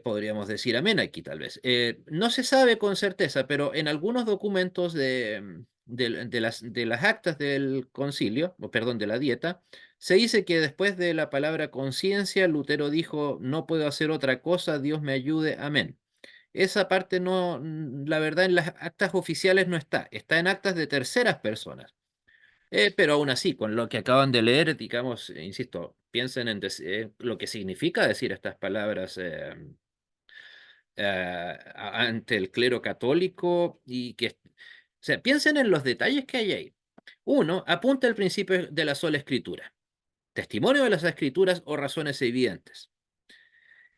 Speaker 1: Podríamos decir amén aquí tal vez. No se sabe con certeza, pero en algunos documentos de las actas del concilio, o perdón, de la dieta, se dice que después de la palabra conciencia, Lutero dijo, no puedo hacer otra cosa, Dios me ayude, amén. Esa parte no, la verdad en las actas oficiales no está en actas de terceras personas. Pero aún así, con lo que acaban de leer, digamos, insisto, piensen en lo que significa decir estas palabras ante el clero católico o sea, piensen en los detalles que hay ahí. Uno, apunta al principio de la sola escritura, testimonio de las escrituras o razones evidentes.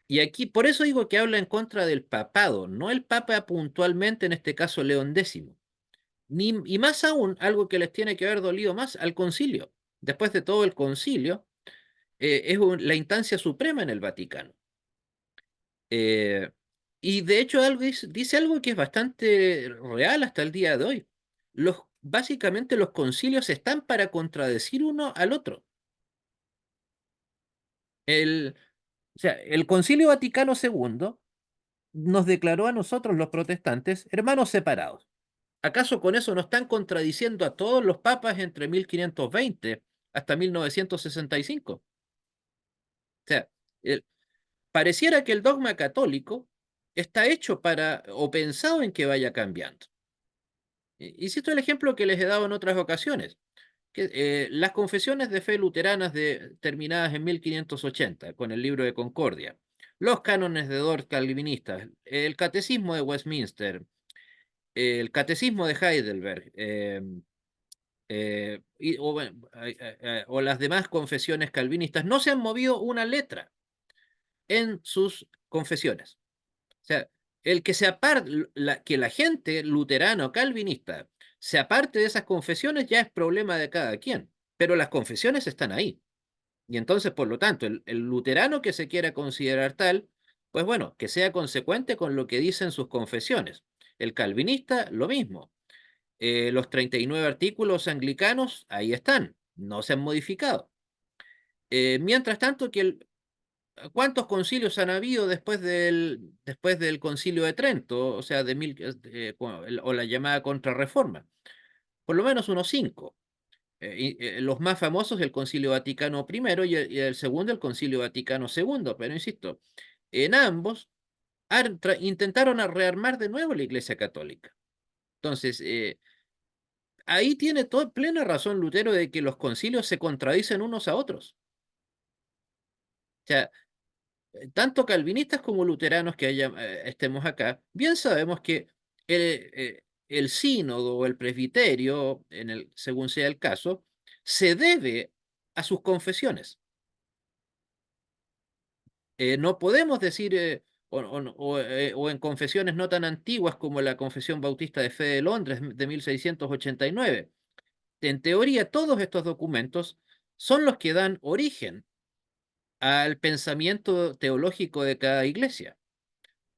Speaker 1: Y aquí, por eso digo que habla en contra del papado, no el papa puntualmente, en este caso León X, y más aún, algo que les tiene que haber dolido más al concilio. Después de todo el concilio, es la instancia suprema en el Vaticano. Eh, y de hecho dice algo que es bastante real hasta el día de hoy. Básicamente los concilios están para contradecir uno al otro. O sea, el Concilio Vaticano II nos declaró a nosotros los protestantes hermanos separados. ¿Acaso con eso no están contradiciendo a todos los papas entre 1520 hasta 1965? O sea, el- pareciera que el dogma católico está hecho para o pensado en que vaya cambiando. Insisto el ejemplo que les he dado en otras ocasiones, que las confesiones de fe luteranas terminadas en 1580 con el libro de Concordia, los cánones de Dort calvinistas, el catecismo de Westminster, el catecismo de Heidelberg, o las demás confesiones calvinistas, no se han movido una letra en sus confesiones. O sea, el que que la gente luterana o calvinista se aparte de esas confesiones ya es problema de cada quien, pero las confesiones están ahí. Y entonces, por lo tanto, el luterano que se quiera considerar tal, pues bueno, que sea consecuente con lo que dicen sus confesiones. El calvinista, lo mismo. Los 39 artículos anglicanos, ahí están, no se han modificado. Mientras tanto, ¿cuántos concilios han habido después del concilio de Trento? O sea, o la llamada Contrarreforma. Por lo menos unos 5. Los más famosos, el Concilio Vaticano I y el segundo, el Concilio Vaticano II. Pero insisto, en ambos intentaron rearmar de nuevo la Iglesia Católica. Entonces, ahí tiene plena razón Lutero de que los concilios se contradicen unos a otros. O sea, tanto calvinistas como luteranos que estemos acá, bien sabemos que el sínodo o el presbiterio, según sea el caso, se debe a sus confesiones. No podemos decir, o en confesiones no tan antiguas como la Confesión Bautista de Fe de Londres de 1689. En teoría, todos estos documentos son los que dan origen al pensamiento teológico de cada iglesia.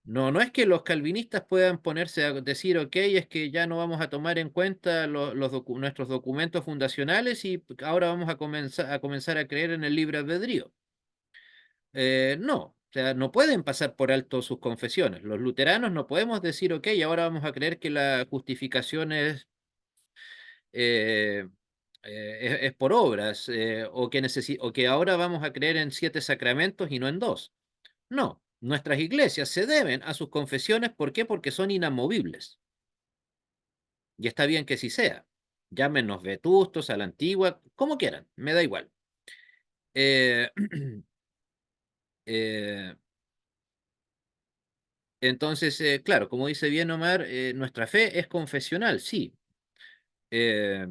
Speaker 1: No es que los calvinistas puedan ponerse a decir, ok, es que ya no vamos a tomar en cuenta nuestros documentos fundacionales y ahora vamos a comenzar a creer en el libre albedrío. No, o sea, no pueden pasar por alto sus confesiones. Los luteranos no podemos decir, ok, ahora vamos a creer que la justificación eh, es por obras, o que ahora vamos a creer en 7 sacramentos y no en 2. No, nuestras iglesias se deben a sus confesiones. ¿Por qué? Porque son inamovibles. Y está bien que sí sea. Llámenos vetustos, a la antigua, como quieran, me da igual. Eh, eh, entonces, claro, como dice bien Omar, nuestra fe es confesional, sí. Eh,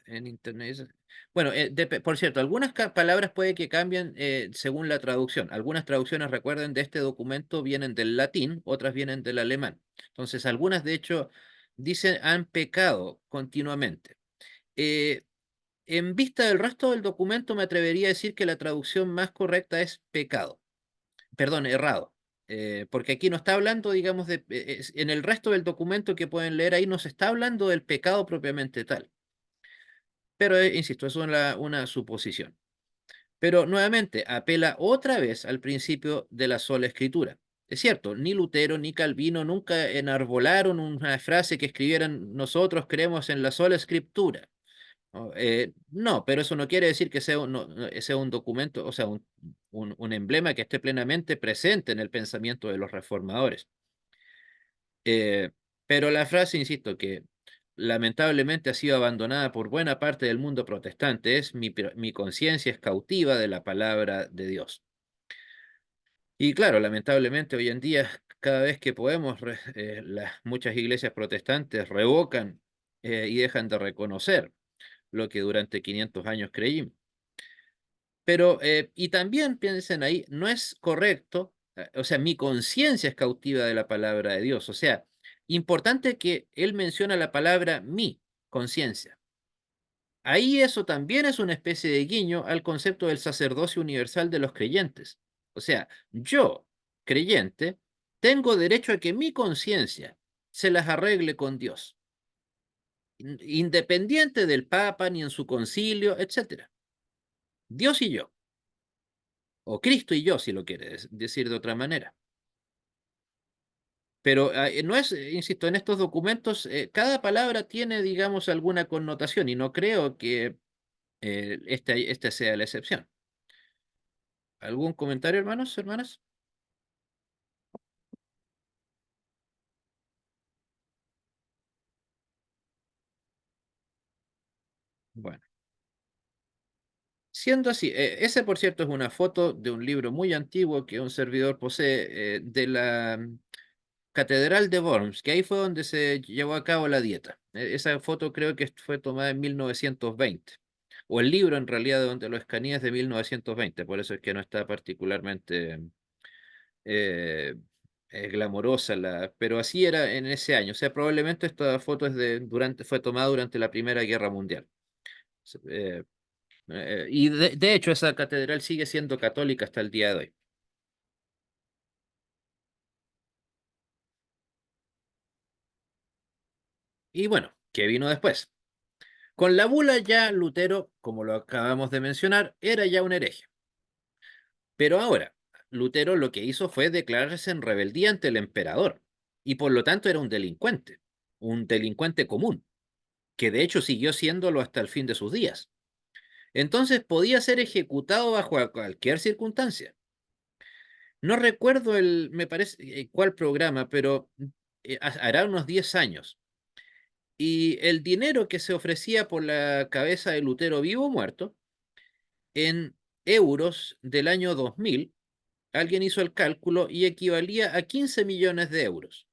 Speaker 1: en internet. Bueno, por cierto, algunas palabras puede que cambien según la traducción. Algunas traducciones, recuerden, de este documento vienen del latín, otras vienen del alemán. Entonces, algunas, de hecho, dicen han pecado continuamente. Eh, en vista del resto del documento, me atrevería a decir que la traducción más correcta es pecado. Perdón, errado. Porque aquí no está hablando, digamos, en el resto del documento que pueden leer ahí, no se está hablando del pecado propiamente tal. Pero, insisto, es una suposición. Pero nuevamente, apela otra vez al principio de la sola escritura. Es cierto, ni Lutero ni Calvino nunca enarbolaron una frase que escribieran nosotros creemos en la sola escritura. ¿No? No, pero eso no quiere decir que sea un documento, o sea, un emblema que esté plenamente presente en el pensamiento de los reformadores. Eh, pero la frase, insisto, que lamentablemente ha sido abandonada por buena parte del mundo protestante, es mi conciencia es cautiva de la palabra de Dios. Y claro, lamentablemente hoy en día, cada vez que podemos, muchas iglesias protestantes revocan y dejan de reconocer lo que durante 500 años creímos. Pero, y también piensen ahí, no es correcto O sea, mi conciencia es cautiva de la palabra de Dios. O sea, importante que él menciona la palabra mi conciencia. Ahí eso también es una especie de guiño al concepto del sacerdocio universal de los creyentes. O sea, yo, creyente, tengo derecho a que mi conciencia se las arregle con Dios, independiente del Papa ni en su concilio, etcétera. Dios y yo, o Cristo y yo, si lo quieres decir de otra manera. Pero no es, insisto, en estos documentos, cada palabra tiene, digamos, alguna connotación y no creo que esta sea la excepción. ¿Algún comentario, hermanos, hermanas? Bueno, siendo así, ese por cierto es una foto de un libro muy antiguo que un servidor posee de la Catedral de Worms, que ahí fue donde se llevó a cabo la dieta. Esa foto creo que fue tomada en 1920, o el libro en realidad de donde lo escaneé es de 1920, por eso es que no está particularmente eh, glamorosa, pero así era en ese año. O sea, probablemente esta foto fue tomada durante la Primera Guerra Mundial. Eh, y de hecho esa catedral sigue siendo católica hasta el día de hoy. Y bueno, ¿qué vino después? Con la bula ya Lutero, como lo acabamos de mencionar, era ya un hereje. Pero ahora, Lutero lo que hizo fue declararse en rebeldía ante el emperador, y por lo tanto era un delincuente común, que de hecho siguió siéndolo hasta el fin de sus días. Entonces podía ser ejecutado bajo cualquier circunstancia. No recuerdo me parece, cuál programa, pero hará unos 10 años. Y el dinero que se ofrecía por la cabeza de Lutero vivo o muerto, en euros del año 2000, alguien hizo el cálculo y equivalía a 15 millones de euros.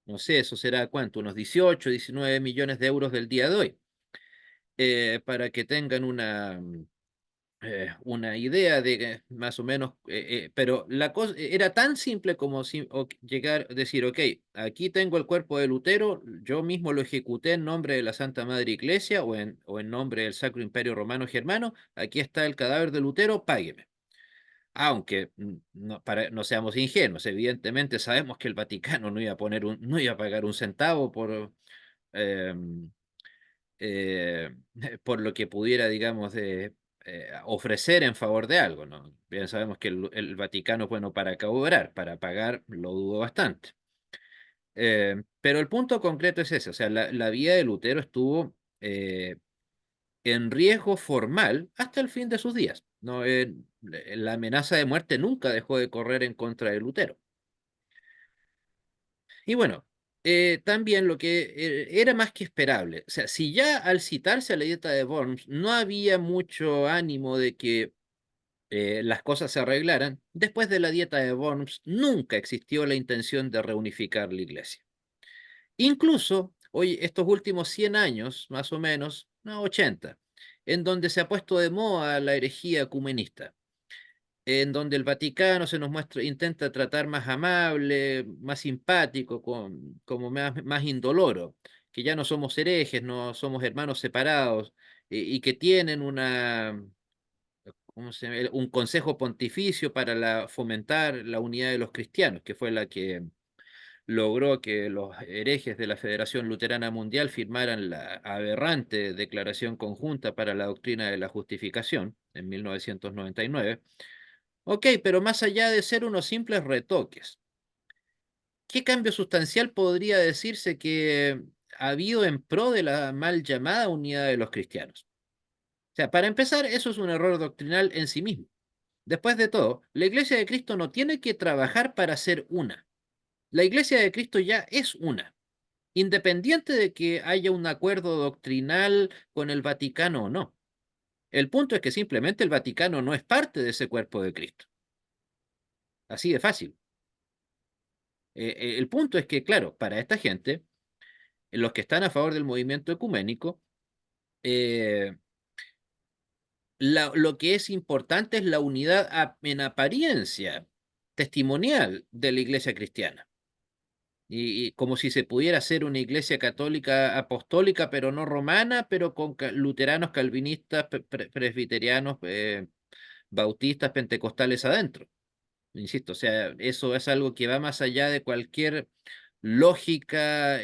Speaker 1: No sé, eso será cuánto, unos 18, 19 millones de euros del día de hoy. Para que tengan una idea de más o menos, pero la cosa era tan simple como llegar a decir, ok, aquí tengo el cuerpo de Lutero, yo mismo lo ejecuté en nombre de la Santa Madre Iglesia o en nombre del Sacro Imperio Romano Germano, aquí está el cadáver de Lutero, págueme. Aunque no seamos ingenuos, evidentemente sabemos que el Vaticano no iba a pagar un centavo em, eh, por lo que pudiera, digamos, ofrecer en favor de algo, ¿no? Bien sabemos que el Vaticano es bueno para cobrar, para pagar lo dudo bastante. Pero el punto concreto es ese, o sea, la vida de Lutero estuvo en riesgo formal hasta el fin de sus días. ¿No? La amenaza de muerte nunca dejó de correr en contra de Lutero. Y bueno, también lo que era más que esperable, o sea, si ya al citarse a la dieta de Worms no había mucho ánimo de que las cosas se arreglaran, después de la dieta de Worms nunca existió la intención de reunificar la iglesia. Incluso hoy, estos últimos 100 años, más o menos, no 80, en donde se ha puesto de moda la herejía ecumenista, en donde el Vaticano se nos muestra, intenta tratar más amable, más simpático, como más indoloro, que ya no somos herejes, no somos hermanos separados, y que tienen un consejo pontificio para fomentar la unidad de los cristianos, que fue la que logró que los herejes de la Federación Luterana Mundial firmaran la aberrante Declaración Conjunta para la Doctrina de la Justificación en 1999. Ok, pero más allá de ser unos simples retoques, ¿qué cambio sustancial podría decirse que ha habido en pro de la mal llamada unidad de los cristianos? O sea, para empezar, eso es un error doctrinal en sí mismo. Después de todo, la Iglesia de Cristo no tiene que trabajar para ser una. La Iglesia de Cristo ya es una, independiente de que haya un acuerdo doctrinal con el Vaticano o no. El punto es que simplemente el Vaticano no es parte de ese cuerpo de Cristo. Así de fácil. El punto es que, claro, para esta gente, los que están a favor del movimiento ecuménico, eh, lo que es importante es la unidad en apariencia, testimonial de la iglesia cristiana. Y como si se pudiera hacer una iglesia católica apostólica, pero no romana, pero con luteranos, calvinistas, presbiterianos, bautistas, pentecostales adentro. Insisto, o sea, eso es algo que va más allá de cualquier lógica,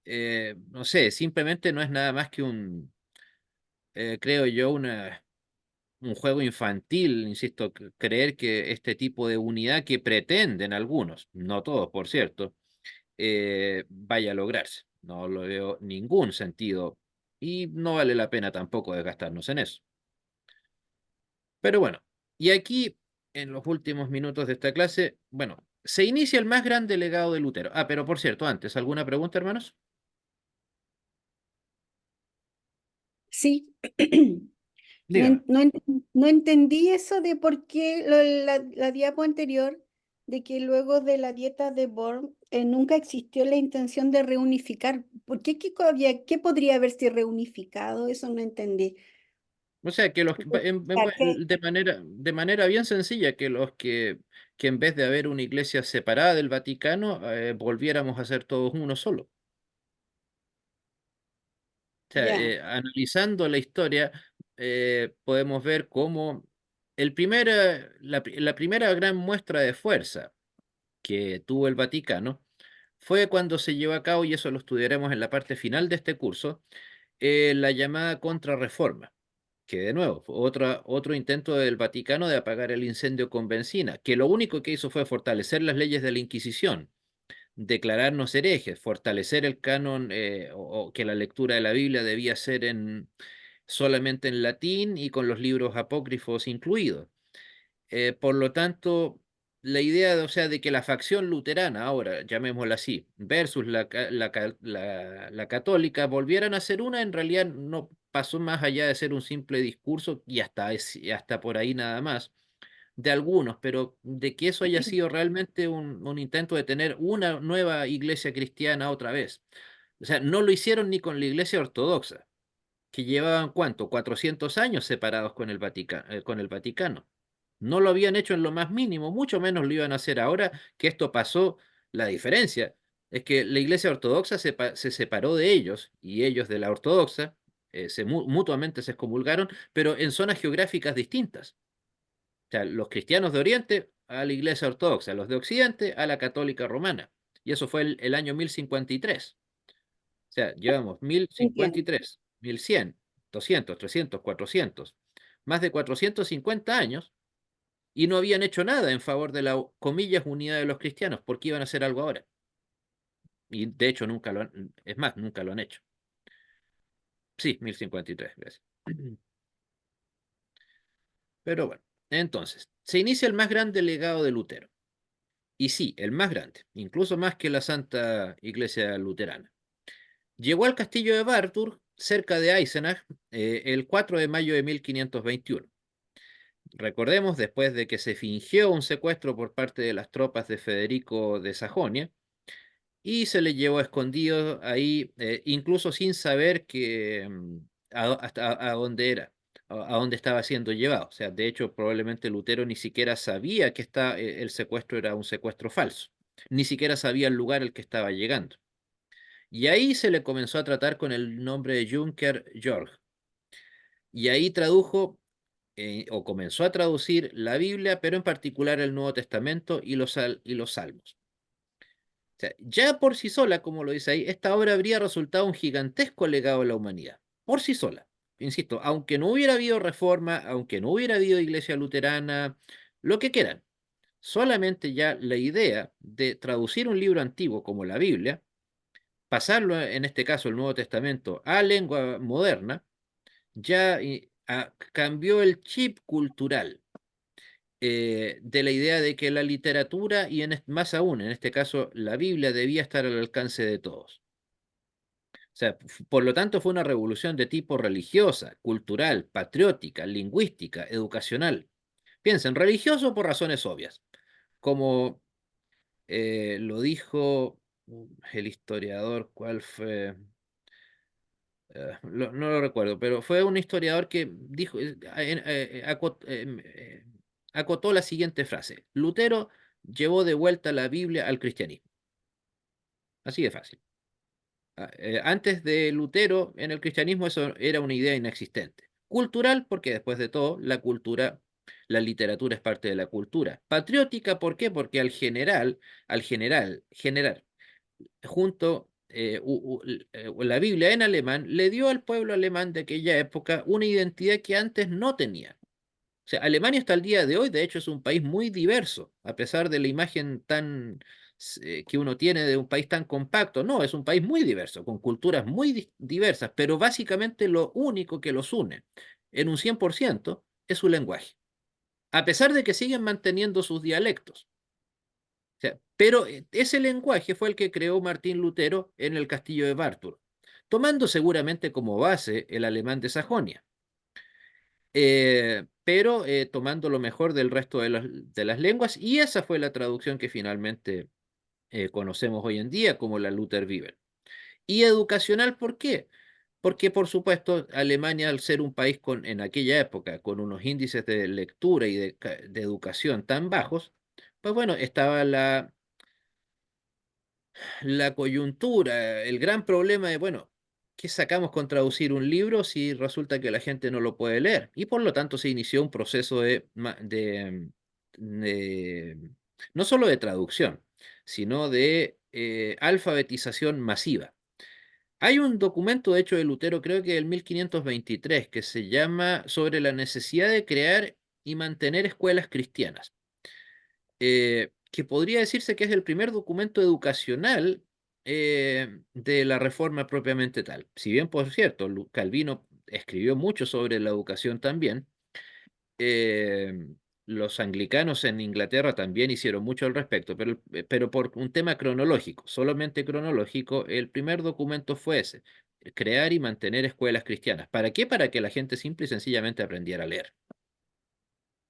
Speaker 1: no sé, simplemente no es nada más que creo yo, un juego infantil, insisto, creer que este tipo de unidad que pretenden algunos, no todos, por cierto, vaya a lograrse. No lo veo ningún sentido y no vale la pena tampoco desgastarnos en eso. Pero bueno, y aquí, en los últimos minutos de esta clase, bueno, se inicia el más grande legado de Lutero. Ah, pero por cierto, antes, ¿alguna pregunta, hermanos?
Speaker 3: Sí. No,
Speaker 1: Dígame.
Speaker 3: no entendí eso de por qué la diapo anterior, de que luego de la dieta de Born nunca existió la intención de reunificar. ¿Por qué? ¿Qué podría haberse reunificado? Eso no entendí.
Speaker 1: O sea, que de manera bien sencilla, que en vez de haber una iglesia separada del Vaticano, volviéramos a ser todos uno solo. O sea,
Speaker 3: Ya,
Speaker 1: analizando la historia, podemos ver cómo la primera gran muestra de fuerza que tuvo el Vaticano fue cuando se llevó a cabo, y eso lo estudiaremos en la parte final de este curso, la llamada Contrarreforma, que de nuevo fue otro intento del Vaticano de apagar el incendio con benzina, que lo único que hizo fue fortalecer las leyes de la Inquisición, declararnos herejes, fortalecer el canon, o que la lectura de la Biblia debía ser solamente en latín y con los libros apócrifos incluidos. Por lo tanto, la idea, o sea, de que la facción luterana, ahora llamémosla así, versus la católica, volvieran a ser una, en realidad no pasó más allá de ser un simple discurso y hasta por ahí nada más de algunos, pero de que eso haya sido realmente un intento de tener una nueva iglesia cristiana otra vez. O sea, no lo hicieron ni con la iglesia ortodoxa, que llevaban ¿cuánto? 400 años separados con el Vaticano. No lo habían hecho en lo más mínimo, mucho menos lo iban a hacer ahora que esto pasó. La diferencia es que la iglesia ortodoxa se separó de ellos y ellos de la ortodoxa, mutuamente se excomulgaron, pero en zonas geográficas distintas. O sea, los cristianos de Oriente a la iglesia ortodoxa, los de Occidente a la católica romana. Y eso fue el año 1053. O sea, llevamos
Speaker 3: entiendo.
Speaker 1: 1053, 1100, 200, 300, 400, más de 450 años y no habían hecho nada en favor de la, comillas, unidad de los cristianos. ¿Por qué iban a hacer algo ahora? Y de hecho nunca lo han, es más, nunca lo han hecho. Sí, 1053, gracias. Pero bueno, entonces, se inicia el más grande legado de Lutero. Y sí, el más grande, incluso más que la Santa Iglesia Luterana. Llegó al castillo de Wartburg, cerca de Eisenach, el 4 de mayo de 1521. Recordemos, después de que se fingió un secuestro por parte de las tropas de Federico de Sajonia, y se le llevó escondido ahí, incluso sin saber hasta a dónde era, a dónde estaba siendo llevado. O sea, de hecho, probablemente Lutero ni siquiera sabía que el secuestro era un secuestro falso, ni siquiera sabía el lugar al que estaba llegando. Y ahí se le comenzó a tratar con el nombre de Junker Georg. Y ahí tradujo, o comenzó a traducir la Biblia, pero en particular el Nuevo Testamento y los Salmos. O sea, ya por sí sola, como lo dice ahí, esta obra habría resultado un gigantesco legado a la humanidad. Por sí sola. Insisto, aunque no hubiera habido reforma, aunque no hubiera habido iglesia luterana, lo que quieran. Solamente ya la idea de traducir un libro antiguo como la Biblia, pasarlo, en este caso el Nuevo Testamento, a lengua moderna, ya cambió el chip cultural, de la idea de que la literatura y más aún, en este caso, la Biblia debía estar al alcance de todos. O sea, por lo tanto, fue una revolución de tipo religiosa, cultural, patriótica, lingüística, educacional. Piensen, religioso por razones obvias, como lo dijo el historiador, ¿cuál fue? No lo recuerdo, pero fue un historiador que dijo, acotó la siguiente frase: Lutero llevó de vuelta la Biblia al cristianismo. Así de fácil. Antes de Lutero, en el cristianismo eso era una idea inexistente. Cultural, porque después de todo, la literatura es parte de la cultura. Patriótica, ¿por qué? Porque general, junto la Biblia en alemán, le dio al pueblo alemán de aquella época una identidad que antes no tenía. O sea, Alemania hasta el día de hoy, de hecho, es un país muy diverso, a pesar de la imagen que uno tiene de un país tan compacto. No, es un país muy diverso, con culturas muy diversas, pero básicamente lo único que los une en un 100% es su lenguaje, a pesar de que siguen manteniendo sus dialectos. O sea, pero ese lenguaje fue el que creó Martín Lutero en el castillo de Wartburg, tomando seguramente como base el alemán de Sajonia, pero tomando lo mejor del resto de las lenguas, y esa fue la traducción que finalmente conocemos hoy en día como la Luther Bibel. Y educacional, ¿por qué? Porque, por supuesto, Alemania, al ser un país en aquella época con unos índices de lectura y de educación tan bajos, pues bueno, estaba la coyuntura, el gran problema de, bueno, ¿qué sacamos con traducir un libro si resulta que la gente no lo puede leer? Y por lo tanto se inició un proceso no solo de traducción, sino de alfabetización masiva. Hay un documento, de hecho, de Lutero, creo que del 1523, que se llama Sobre la necesidad de crear y mantener escuelas cristianas, que podría decirse que es el primer documento educacional de la Reforma propiamente tal. Si bien, por cierto, Calvino escribió mucho sobre la educación también, eh, los anglicanos en Inglaterra también hicieron mucho al respecto, pero por un tema cronológico, solamente cronológico, el primer documento fue ese: crear y mantener escuelas cristianas. ¿Para qué? Para que la gente simple y sencillamente aprendiera a leer.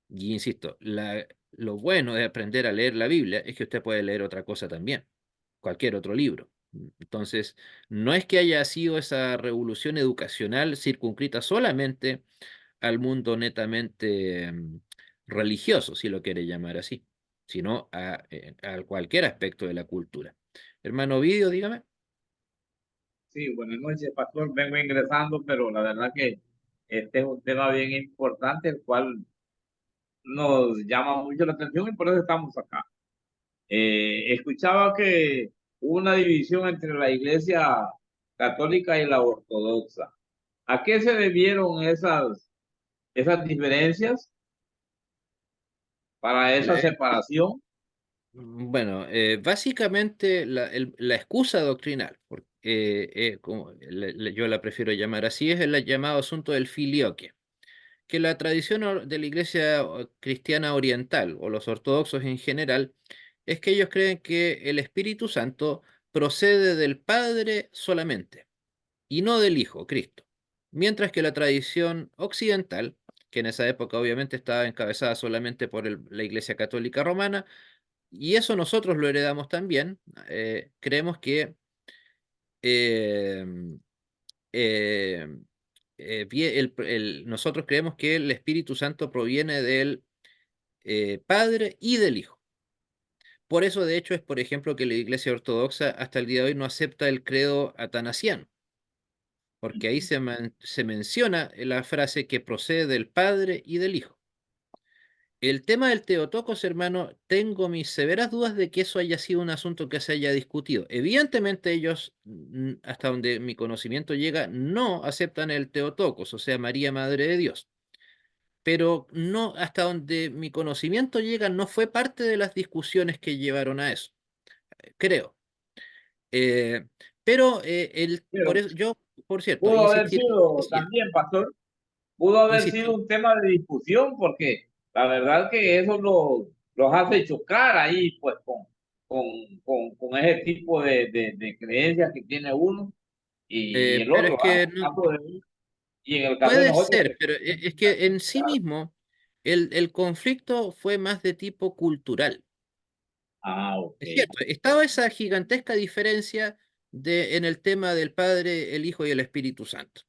Speaker 1: Y insisto, lo bueno de aprender a leer la Biblia es que usted puede leer otra cosa también, cualquier otro libro. Entonces, no es que haya sido esa revolución educacional circunscrita solamente al mundo netamente religioso, si lo quiere llamar así, sino a cualquier aspecto de la cultura. Hermano Ovidio, dígame.
Speaker 5: Sí, buenas noches, pastor. Vengo ingresando, pero la verdad que este es un tema bien importante, el cual nos llama mucho la atención y por eso estamos acá. Escuchaba que hubo una división entre la iglesia católica y la ortodoxa. ¿A qué se debieron esas diferencias para esa
Speaker 1: La-
Speaker 5: separación?
Speaker 1: Bueno, básicamente la excusa doctrinal, porque como yo la prefiero llamar así, es el llamado asunto del filioque, que la tradición de la iglesia cristiana oriental o los ortodoxos en general es que ellos creen que el Espíritu Santo procede del Padre solamente y no del Hijo, Cristo. Mientras que la tradición occidental, que en esa época obviamente estaba encabezada solamente por la Iglesia Católica Romana, y eso nosotros lo heredamos también, creemos que eh, eh, nosotros creemos que el Espíritu Santo proviene del Padre y del Hijo. Por eso, de hecho, es por ejemplo que la Iglesia Ortodoxa hasta el día de hoy no acepta el credo atanasiano, porque ahí se menciona la frase que procede del Padre y del Hijo. El tema del Teotocos, hermano, tengo mis severas dudas de que eso haya sido un asunto que se haya discutido. Evidentemente ellos, hasta donde mi conocimiento llega, no aceptan el Teotocos, o sea, María, Madre de Dios. Pero no, hasta donde mi conocimiento llega, no fue parte de las discusiones que llevaron a eso, creo. Eh, pero por
Speaker 5: Pero
Speaker 1: eso, yo, por cierto,
Speaker 5: pudo haber
Speaker 1: insistiré,
Speaker 5: sido también, pastor, pudo haber sido
Speaker 1: insistir.
Speaker 5: un tema de discusión, porque la verdad que eso los hace chocar ahí, pues, con, con ese tipo de creencias que tiene uno y el
Speaker 1: Pero es
Speaker 5: otro, ¿ah?
Speaker 1: que
Speaker 5: En el caso y en el caso de
Speaker 1: puede
Speaker 5: nosotros,
Speaker 1: ser,
Speaker 5: que...
Speaker 1: pero es que en sí mismo el conflicto fue más de tipo cultural.
Speaker 5: Ah, ok.
Speaker 1: Es cierto, estaba esa gigantesca diferencia en el tema del Padre, el Hijo y el Espíritu Santo.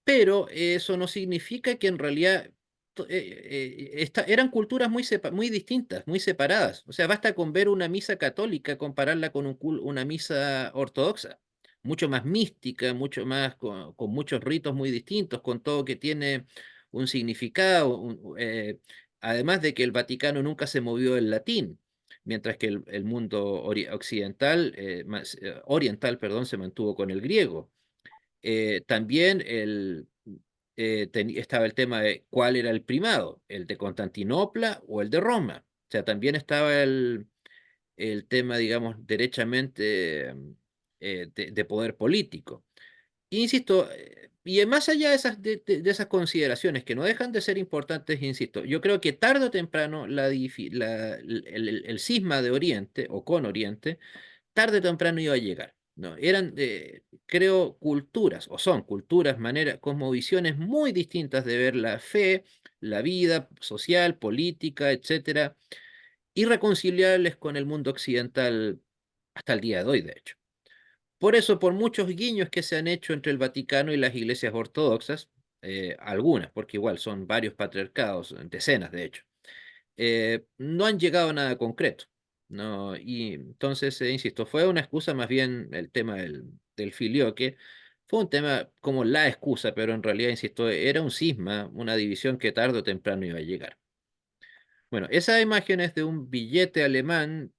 Speaker 1: Pero eso no significa que en realidad eran culturas muy distintas, muy separadas. O sea, basta con ver una misa católica, compararla con una misa ortodoxa, mucho más mística, mucho más con muchos ritos muy distintos, con todo que tiene un significado, además de que el Vaticano nunca se movió del latín, mientras que el mundo occidental, oriental, perdón, se mantuvo con el griego. También estaba el tema de cuál era el primado, el de Constantinopla o el de Roma. O sea, también estaba el tema, digamos, derechamente de poder político. Insisto, y más allá de de esas consideraciones que no dejan de ser importantes, insisto, yo creo que tarde o temprano el cisma de Oriente o con Oriente tarde o temprano iba a llegar. ¿No? Eran, creo, culturas, o son culturas, maneras, cosmovisiones muy distintas de ver la fe, la vida social, política, etcétera, irreconciliables con el mundo occidental hasta el día de hoy, de hecho. Por eso, por muchos guiños que se han hecho entre el Vaticano y las iglesias ortodoxas, algunas, porque igual son varios patriarcados, decenas de hecho, no han llegado a nada concreto. ¿No? Y entonces, insisto, fue una excusa más bien el tema del filioque. Fue un tema como la excusa, pero en realidad, insisto, era un cisma, una división que tarde o temprano iba a llegar. Bueno, esa imagen es de un billete alemán,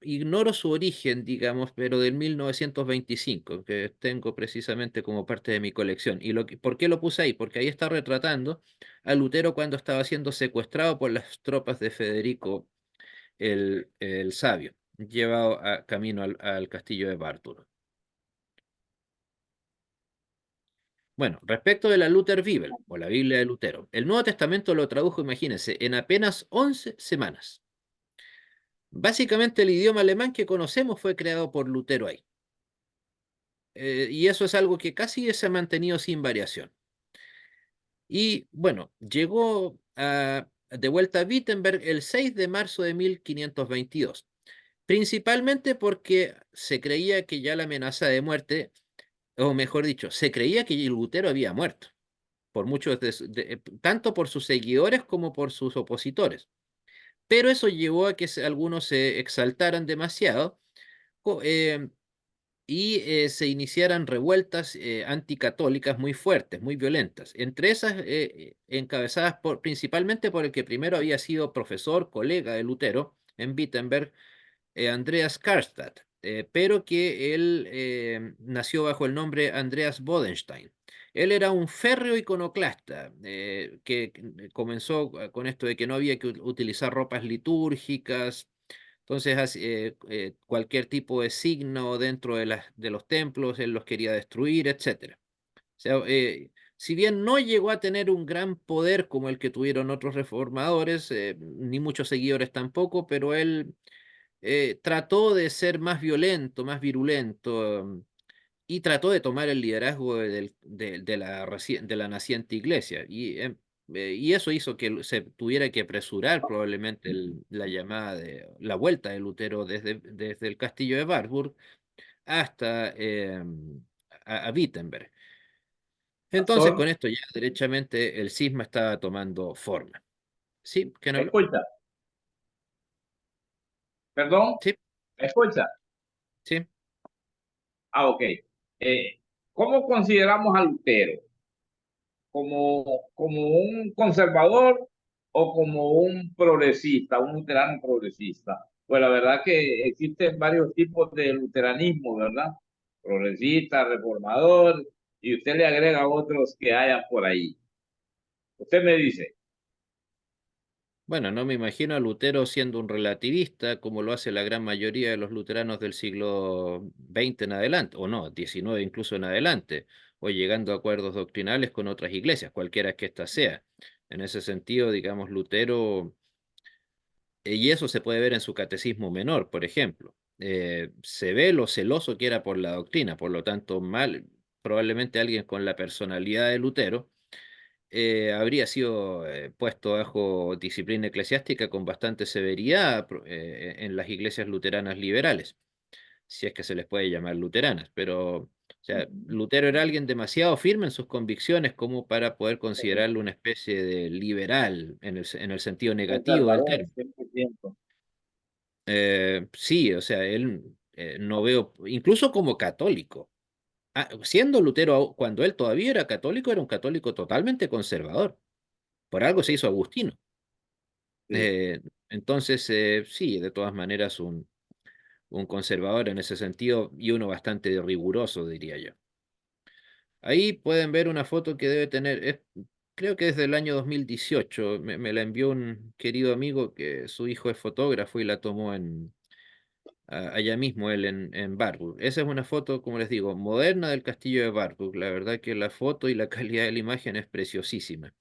Speaker 1: ignoro su origen, digamos, pero del 1925, que tengo precisamente como parte de mi colección. ¿Y por qué lo puse ahí? Porque ahí está retratando a Lutero cuando estaba siendo secuestrado por las tropas de Federico el Sabio, llevado camino al castillo de Bartur. Bueno, respecto de la Luther Bibel, o la Biblia de Lutero, el Nuevo Testamento lo tradujo, imagínense, en apenas 11 semanas. Básicamente el idioma alemán que conocemos fue creado por Lutero ahí. Y eso es algo que casi se ha mantenido sin variación. Y bueno, llegó de vuelta a Wittenberg el 6 de marzo de 1522, principalmente porque se creía que ya la amenaza de muerte, o mejor dicho, se creía que Lutero había muerto, por muchos tanto por sus seguidores como por sus opositores. Pero eso llevó a que algunos se exaltaran demasiado co- eh, y se iniciaran revueltas anticatólicas muy fuertes, muy violentas, entre esas encabezadas principalmente por el que primero había sido profesor, colega de Lutero en Wittenberg, Andreas Karlstadt, pero que él nació bajo el nombre Andreas Bodenstein. Él era un férreo iconoclasta que comenzó con esto de que no había que utilizar ropas litúrgicas, entonces cualquier tipo de signo dentro de los templos él los quería destruir, etcétera. O sea, si bien no llegó a tener un gran poder como el que tuvieron otros reformadores, ni muchos seguidores tampoco, pero él trató de ser más violento, más virulento, y trató de tomar el liderazgo de la naciente iglesia. Y eso hizo que se tuviera que apresurar probablemente la llamada de la vuelta de Lutero desde el castillo de Wartburg hasta a Wittenberg. Entonces,
Speaker 5: Pastor,
Speaker 1: con esto ya derechamente el cisma estaba tomando forma. ¿Sí? ¿Quién
Speaker 5: ¿me
Speaker 1: habló?
Speaker 5: escucha? Perdón,
Speaker 1: Sí,
Speaker 5: ¿me escucha?
Speaker 1: sí.
Speaker 5: Ah, ok. ¿Cómo consideramos a Lutero? ¿Como un conservador o como un progresista, un luterano progresista? Pues la verdad que existen varios tipos de luteranismo, ¿verdad? Progresista, reformador, y usted le agrega otros que hayan por ahí. Usted me dice,
Speaker 1: Bueno, no me imagino a Lutero siendo un relativista como lo hace la gran mayoría de los luteranos del siglo XX en adelante, o no, XIX incluso en adelante, o llegando a acuerdos doctrinales con otras iglesias, cualquiera que ésta sea. En ese sentido, digamos, Lutero, y eso se puede ver en su catecismo menor, por ejemplo, se ve lo celoso que era por la doctrina, por lo tanto, probablemente alguien con la personalidad de Lutero habría sido puesto bajo disciplina eclesiástica con bastante severidad en las iglesias luteranas liberales, si es que se les puede llamar luteranas, pero sea, Lutero era alguien demasiado firme en sus convicciones como para poder considerarlo una especie de liberal en el sentido negativo del
Speaker 5: Conservador,
Speaker 1: término.
Speaker 5: 100%.
Speaker 1: Sí, o sea, él no veo, incluso como católico. Siendo Lutero, cuando él todavía era un católico totalmente conservador. Por algo se hizo agustino.
Speaker 5: Sí.
Speaker 1: Entonces, sí, de todas maneras, un conservador en ese sentido y uno bastante riguroso, diría yo. Ahí pueden ver una foto que debe tener, creo que es del año 2018. Me la envió un querido amigo que su hijo es fotógrafo y la tomó allá mismo él en Wartburg. Esa es una foto, como les digo, moderna del castillo de Wartburg. La verdad que la foto y la calidad de la imagen es preciosísima.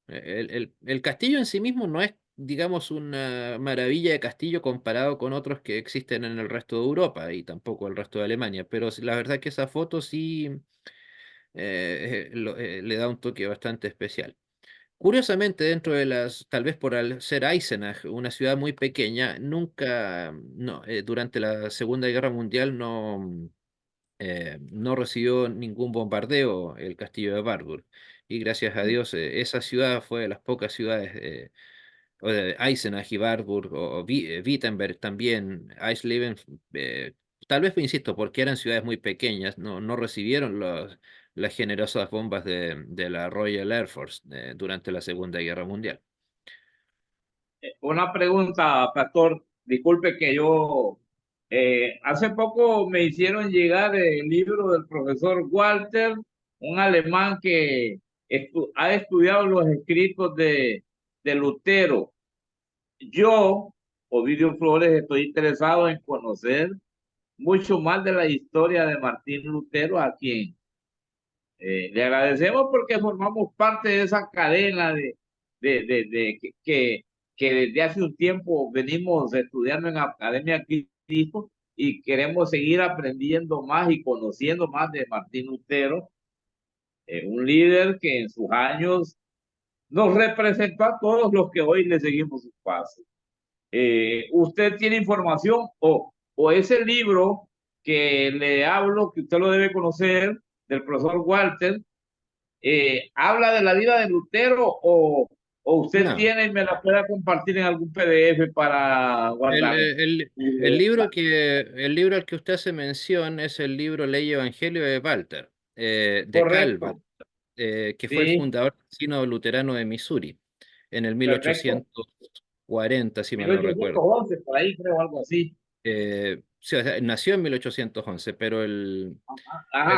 Speaker 1: El castillo en sí mismo no es, digamos, una maravilla de castillo comparado con otros que existen en el resto de Europa y tampoco el resto de Alemania, pero la verdad que esa foto sí le da un toque bastante especial. Curiosamente, dentro de tal vez por ser Eisenach, una ciudad muy pequeña, nunca, no, durante la Segunda Guerra Mundial no recibió ningún bombardeo el castillo de Wartburg. Y gracias a Dios, esa ciudad fue de las pocas ciudades, o de Eisenach y Wartburg, o Wittenberg también, Eisleben, tal vez, insisto, porque eran ciudades muy pequeñas, no recibieron las generosas bombas de la Royal Air Force durante la Segunda Guerra Mundial.
Speaker 5: Una pregunta, pastor. Disculpe que yo hace poco me hicieron llegar el libro del profesor Walter, un alemán que ha estudiado los escritos de Lutero. Yo, Ovidio Flores, estoy interesado en conocer mucho más de la historia de Martín Lutero, a quien le agradecemos porque formamos parte de esa cadena que desde hace un tiempo venimos estudiando en la Academia Cristo y queremos seguir aprendiendo más y conociendo más de Martín Lutero, un líder que en sus años nos representó a todos los que hoy le seguimos sus pasos. ¿Usted tiene información o ese libro que le hablo, que usted lo debe conocer, del profesor Walter, habla de la vida de Lutero o usted
Speaker 1: No,
Speaker 5: tiene y me la pueda compartir en algún PDF para
Speaker 1: el,
Speaker 5: guardar?
Speaker 1: el libro al que usted hace mención es el libro Ley y Evangelio de Walter, de Calvert,
Speaker 5: Correcto,
Speaker 1: que fue el
Speaker 5: sí,
Speaker 1: fundador del Sínodo Luterano de Missouri en el
Speaker 5: perfecto.
Speaker 1: 1840, si mal no recuerdo.
Speaker 5: 1811, por ahí creo, algo así.
Speaker 1: Sí, o sea, nació en 1811, pero
Speaker 5: Algo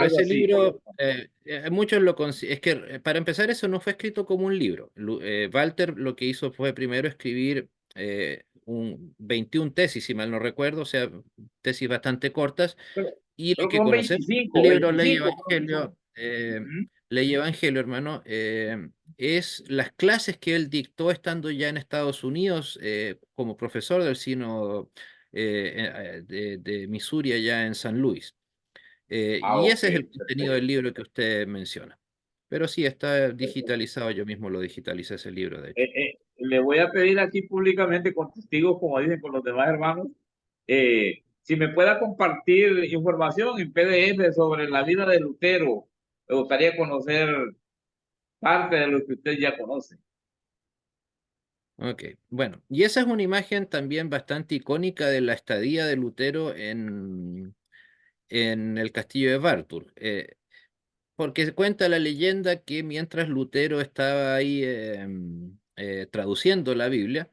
Speaker 1: ese
Speaker 5: así,
Speaker 1: libro,
Speaker 5: correcto.
Speaker 1: muchos es que para empezar eso no fue escrito como un libro. Walter lo que hizo fue primero escribir 21 tesis, si mal no recuerdo, o sea, tesis bastante cortas,
Speaker 5: Pero,
Speaker 1: y lo
Speaker 5: pero
Speaker 1: que
Speaker 5: son
Speaker 1: conocemos el
Speaker 5: 25,
Speaker 1: libro Ley y
Speaker 5: 25 creo que
Speaker 1: Evangelio,
Speaker 5: son. Ujú.
Speaker 1: Ley y Evangelio, hermano, es las clases que él dictó estando ya en Estados Unidos como profesor del Sínodo de Missouri, allá en San Luis. Y
Speaker 5: Ok,
Speaker 1: ese es el contenido del
Speaker 5: perfecto.
Speaker 1: libro que usted menciona. Pero sí, está digitalizado, yo mismo lo digitalicé ese libro, de hecho.
Speaker 5: Le voy a pedir aquí públicamente con testigos, como dicen con los demás hermanos, si me pueda compartir información en PDF sobre la vida de Lutero. Me gustaría conocer parte de lo que usted ya conoce.
Speaker 1: Ok, bueno, y esa es una imagen también bastante icónica de la estadía de Lutero en el castillo de Wartburg, porque cuenta la leyenda que mientras Lutero estaba ahí traduciendo la Biblia,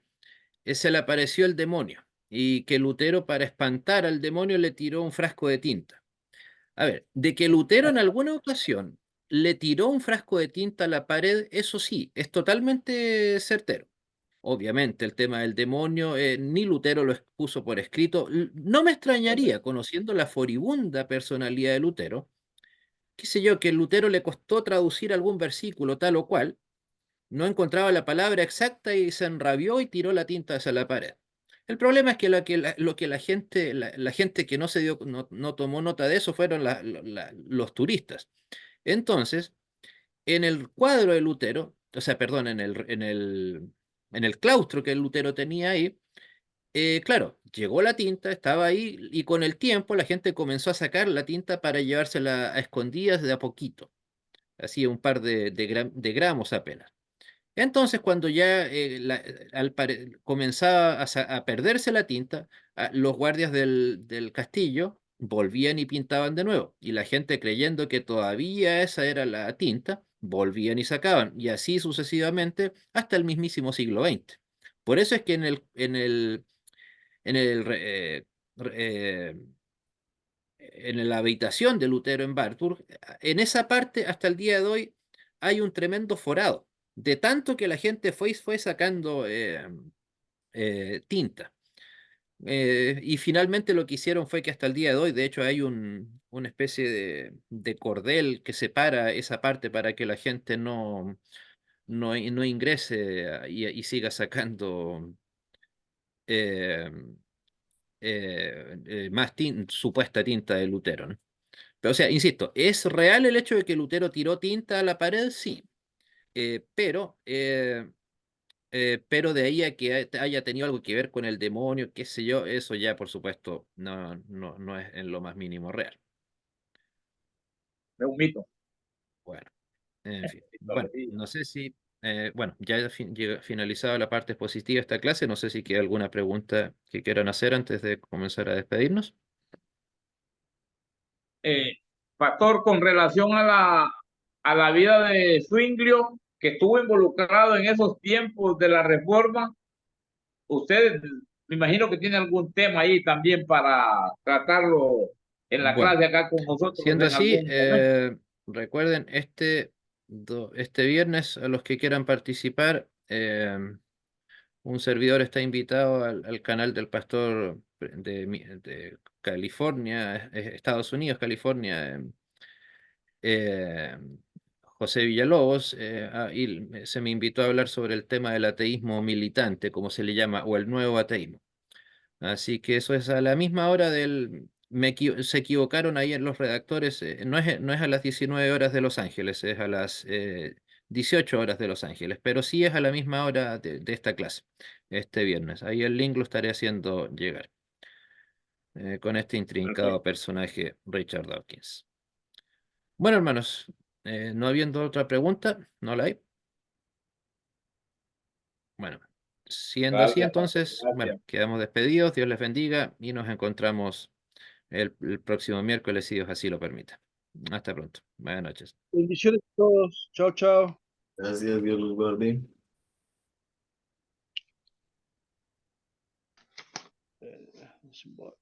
Speaker 1: se le apareció el demonio y que Lutero para espantar al demonio le tiró un frasco de tinta. A ver, de que Lutero en alguna ocasión le tiró un frasco de tinta a la pared, eso sí, es totalmente certero. Obviamente, el tema del demonio, ni Lutero lo expuso por escrito. No me extrañaría, conociendo la furibunda personalidad de Lutero, qué sé yo, que a Lutero le costó traducir algún versículo tal o cual, no encontraba la palabra exacta y se enrabió y tiró la tinta hacia la pared. El problema es que lo que la gente que no tomó nota de eso fueron los turistas. Entonces, en el cuadro de Lutero, o sea, perdón, en el claustro que Lutero tenía ahí, claro, llegó la tinta, estaba ahí, y con el tiempo la gente comenzó a sacar la tinta para llevársela a escondidas de a poquito, así un par de gramos apenas. Entonces, cuando ya comenzaba a perderse la tinta, los guardias del castillo volvían y pintaban de nuevo. Y la gente, creyendo que todavía esa era la tinta, volvían y sacaban. Y así sucesivamente hasta el mismísimo siglo XX. Por eso es que en el, en la habitación de Lutero en Wartburg, en esa parte hasta el día de hoy hay un tremendo forado, de tanto que la gente fue sacando tinta. Y finalmente lo que hicieron fue que hasta el día de hoy, de hecho, hay una especie de cordel que separa esa parte para que la gente no ingrese y siga sacando eh, más supuesta tinta de Lutero, ¿no? Pero, o sea, insisto, ¿es real el hecho de que Lutero tiró tinta a la pared? Sí. Pero de ahí a que haya tenido algo que ver con el demonio, qué sé yo, eso ya por supuesto no es en lo más mínimo real.
Speaker 5: Es un mito.
Speaker 1: Bueno, en fin. Bueno,
Speaker 5: Mitología.
Speaker 1: no sé si, bueno, ya finalizado la parte expositiva de esta clase, no sé si queda alguna pregunta que quieran hacer antes de comenzar a despedirnos.
Speaker 5: Eh, Pastor, con relación a la vida de Zwinglio, que estuvo involucrado en esos tiempos de la reforma, usted me imagino que tiene algún tema ahí también para tratarlo en la
Speaker 1: Bueno,
Speaker 5: clase acá con nosotros
Speaker 1: siendo
Speaker 5: en
Speaker 1: así,
Speaker 5: algún momento.
Speaker 1: recuerden, este viernes a los que quieran participar, un servidor está invitado al canal del pastor de California, Estados Unidos, California, eh, José Villalobos, y se me invitó a hablar sobre el tema del ateísmo militante, como se le llama, o el nuevo ateísmo. Así que eso es a la misma hora se equivocaron ahí en los redactores, no es a las 19 horas de Los Ángeles, es a las 18 horas de Los Ángeles, pero sí es a la misma hora de esta clase, este viernes. Ahí el link lo estaré haciendo llegar con este intrincado
Speaker 5: Perfecto.
Speaker 1: personaje Richard Dawkins. Bueno, hermanos, no habiendo otra pregunta, ¿no la hay? Bueno, siendo así,
Speaker 5: Gracias, Pastor.
Speaker 1: entonces, bueno,
Speaker 5: Gracias.
Speaker 1: quedamos despedidos, Dios les bendiga y nos encontramos el próximo miércoles, si Dios así lo permite. Hasta pronto. Buenas noches.
Speaker 6: Bendiciones a todos. Chao, chao.
Speaker 7: Gracias, Dios los guarde.
Speaker 6: No se mueve.